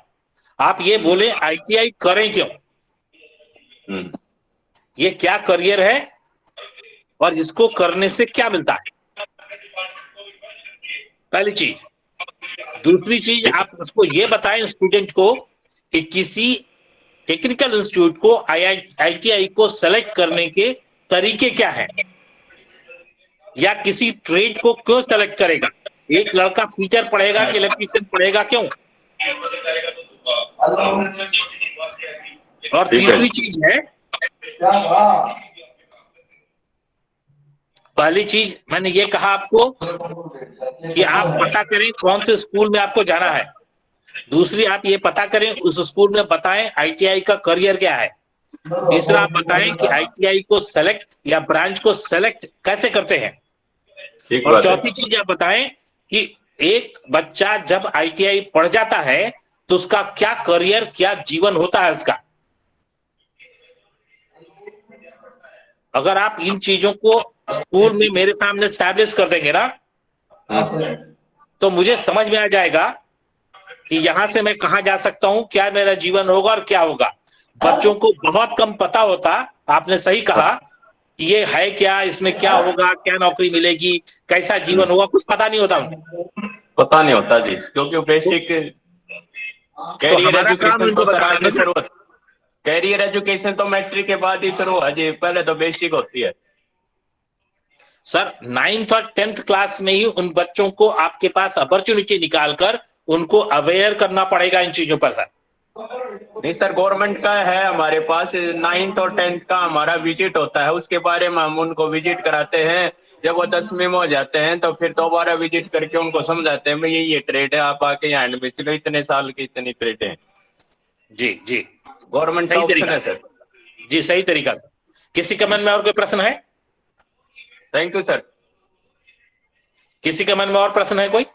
Speaker 1: आप ये बोले ITI करें क्यों, ये क्या करियर है और इसको करने से क्या मिलता है, पहली चीज। दूसरी चीज, आप उसको ये बताएं स्टूडेंट को कि किसी टेक्निकल इंस्टीट्यूट को, ITI को सेलेक्ट करने के तरीके क्या हैं, या किसी ट्रेड को क्यों सेलेक्ट करेगा। एक लड़का फीचर पढ़ेगा कि इलेक्ट्रीशियन पढ़ेगा क्यों। और
Speaker 6: ठीक है।
Speaker 1: तीसरी चीज है, पहली चीज मैंने ये कहा आपको कि आप पता करें कौन से स्कूल में आपको जाना है। दूसरी, आप ये पता करें उस स्कूल में बताएं आईटीआई का करियर क्या है। तीसरा, आप बताएं कि आईटीआई को सेलेक्ट या ब्रांच को सेलेक्ट कैसे करते हैं।
Speaker 6: ठीक
Speaker 1: और
Speaker 6: बात है।
Speaker 1: चौथी चीज आप बताएं कि एक बच्चा जब आईटीआई पढ़ जाता है तो उसका क्या करियर, क्या जीवन होता है उसका। अगर आप इन चीजों को स्कूल में मेरे सामने स्टैब्लिश कर देंगे ना, तो मुझे समझ में आ जाएगा कि यहां से मैं कहां जा सकता हूं, क्या मेरा जीवन होगा और क्या होगा। बच्चों को बहुत कम पता होता, आपने सही कहा कि ये है क्या, इसमें क्या होगा, क्या नौकरी मिलेगी, कैसा जीवन होगा, कुछ पता नहीं होता उनको।
Speaker 6: पता नहीं होता जी, क्योंकि बेसिक
Speaker 1: तो
Speaker 6: कैरियर
Speaker 1: हमारा काम
Speaker 6: एजुकेशन
Speaker 1: इनको
Speaker 6: तो सर
Speaker 1: बताना है ना
Speaker 6: आगे
Speaker 1: सर।
Speaker 6: शुरू, कैरियर एजुकेशन तो मैट्रिक के बाद ही शुरू है जी, पहले तो बेसिक होती है।
Speaker 1: सर 9th और 10th क्लास में ही उन बच्चों को आपके पास अपॉर्चुनिटी निकालकर उनको अवेयर करना पड़ेगा इन चीजों पर सर।
Speaker 6: नहीं सर, गवर्नमेंट का है हमारे पास, 9th और 10th का हमारा विजिट होता है, उसके बारे में हम उनको विजिट कराते हैं। जब वो 10वीं में हो जाते हैं तो फिर दोबारा विजिट करके उनको समझाते हैं भाई ये ट्रेड है, आप आके यहाँ एडमिशन लो, इतने साल की इतनी ट्रेड है।
Speaker 1: जी जी,
Speaker 6: गवर्नमेंट का
Speaker 1: सही
Speaker 6: ऑप्शन
Speaker 1: तरीका
Speaker 6: है सर।
Speaker 1: जी, सही तरीका सर। किसी के मन में और कोई प्रश्न है?
Speaker 6: Thank you sir.
Speaker 1: किसी के मन में और प्रश्न है कोई?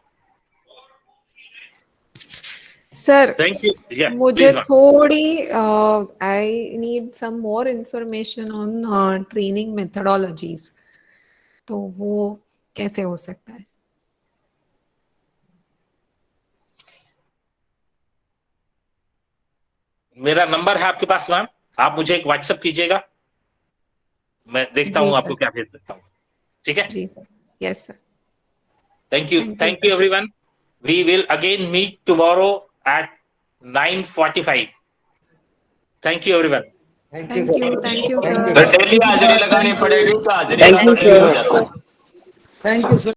Speaker 2: Sir,
Speaker 1: thank you. या
Speaker 2: मुझे
Speaker 1: प्लीज।
Speaker 2: थोड़ी I need some more information on training methodologies, तो वो कैसे हो सकता है?
Speaker 1: मेरा नंबर है आपके पास मैम, आप मुझे एक व्हाट्सएप कीजिएगा, मैं देखता
Speaker 2: जी
Speaker 1: हूं
Speaker 2: सर।
Speaker 1: आपको क्या भेज सकता हूं। ठीक है,
Speaker 2: जी sir, yes sir.
Speaker 1: Thank you.
Speaker 2: Thank you,
Speaker 1: thank you
Speaker 2: sir.
Speaker 1: Everyone. We will again meet tomorrow at 9:45। Thank you everyone.
Speaker 2: Thank you, sir.
Speaker 6: Sir daily हाजिरी लगानी पड़ेगी, तो हाजिरी
Speaker 4: Thank
Speaker 6: का
Speaker 4: you,
Speaker 6: तो डेली हो
Speaker 4: sir.
Speaker 6: जाता है।
Speaker 5: Thank you, sir.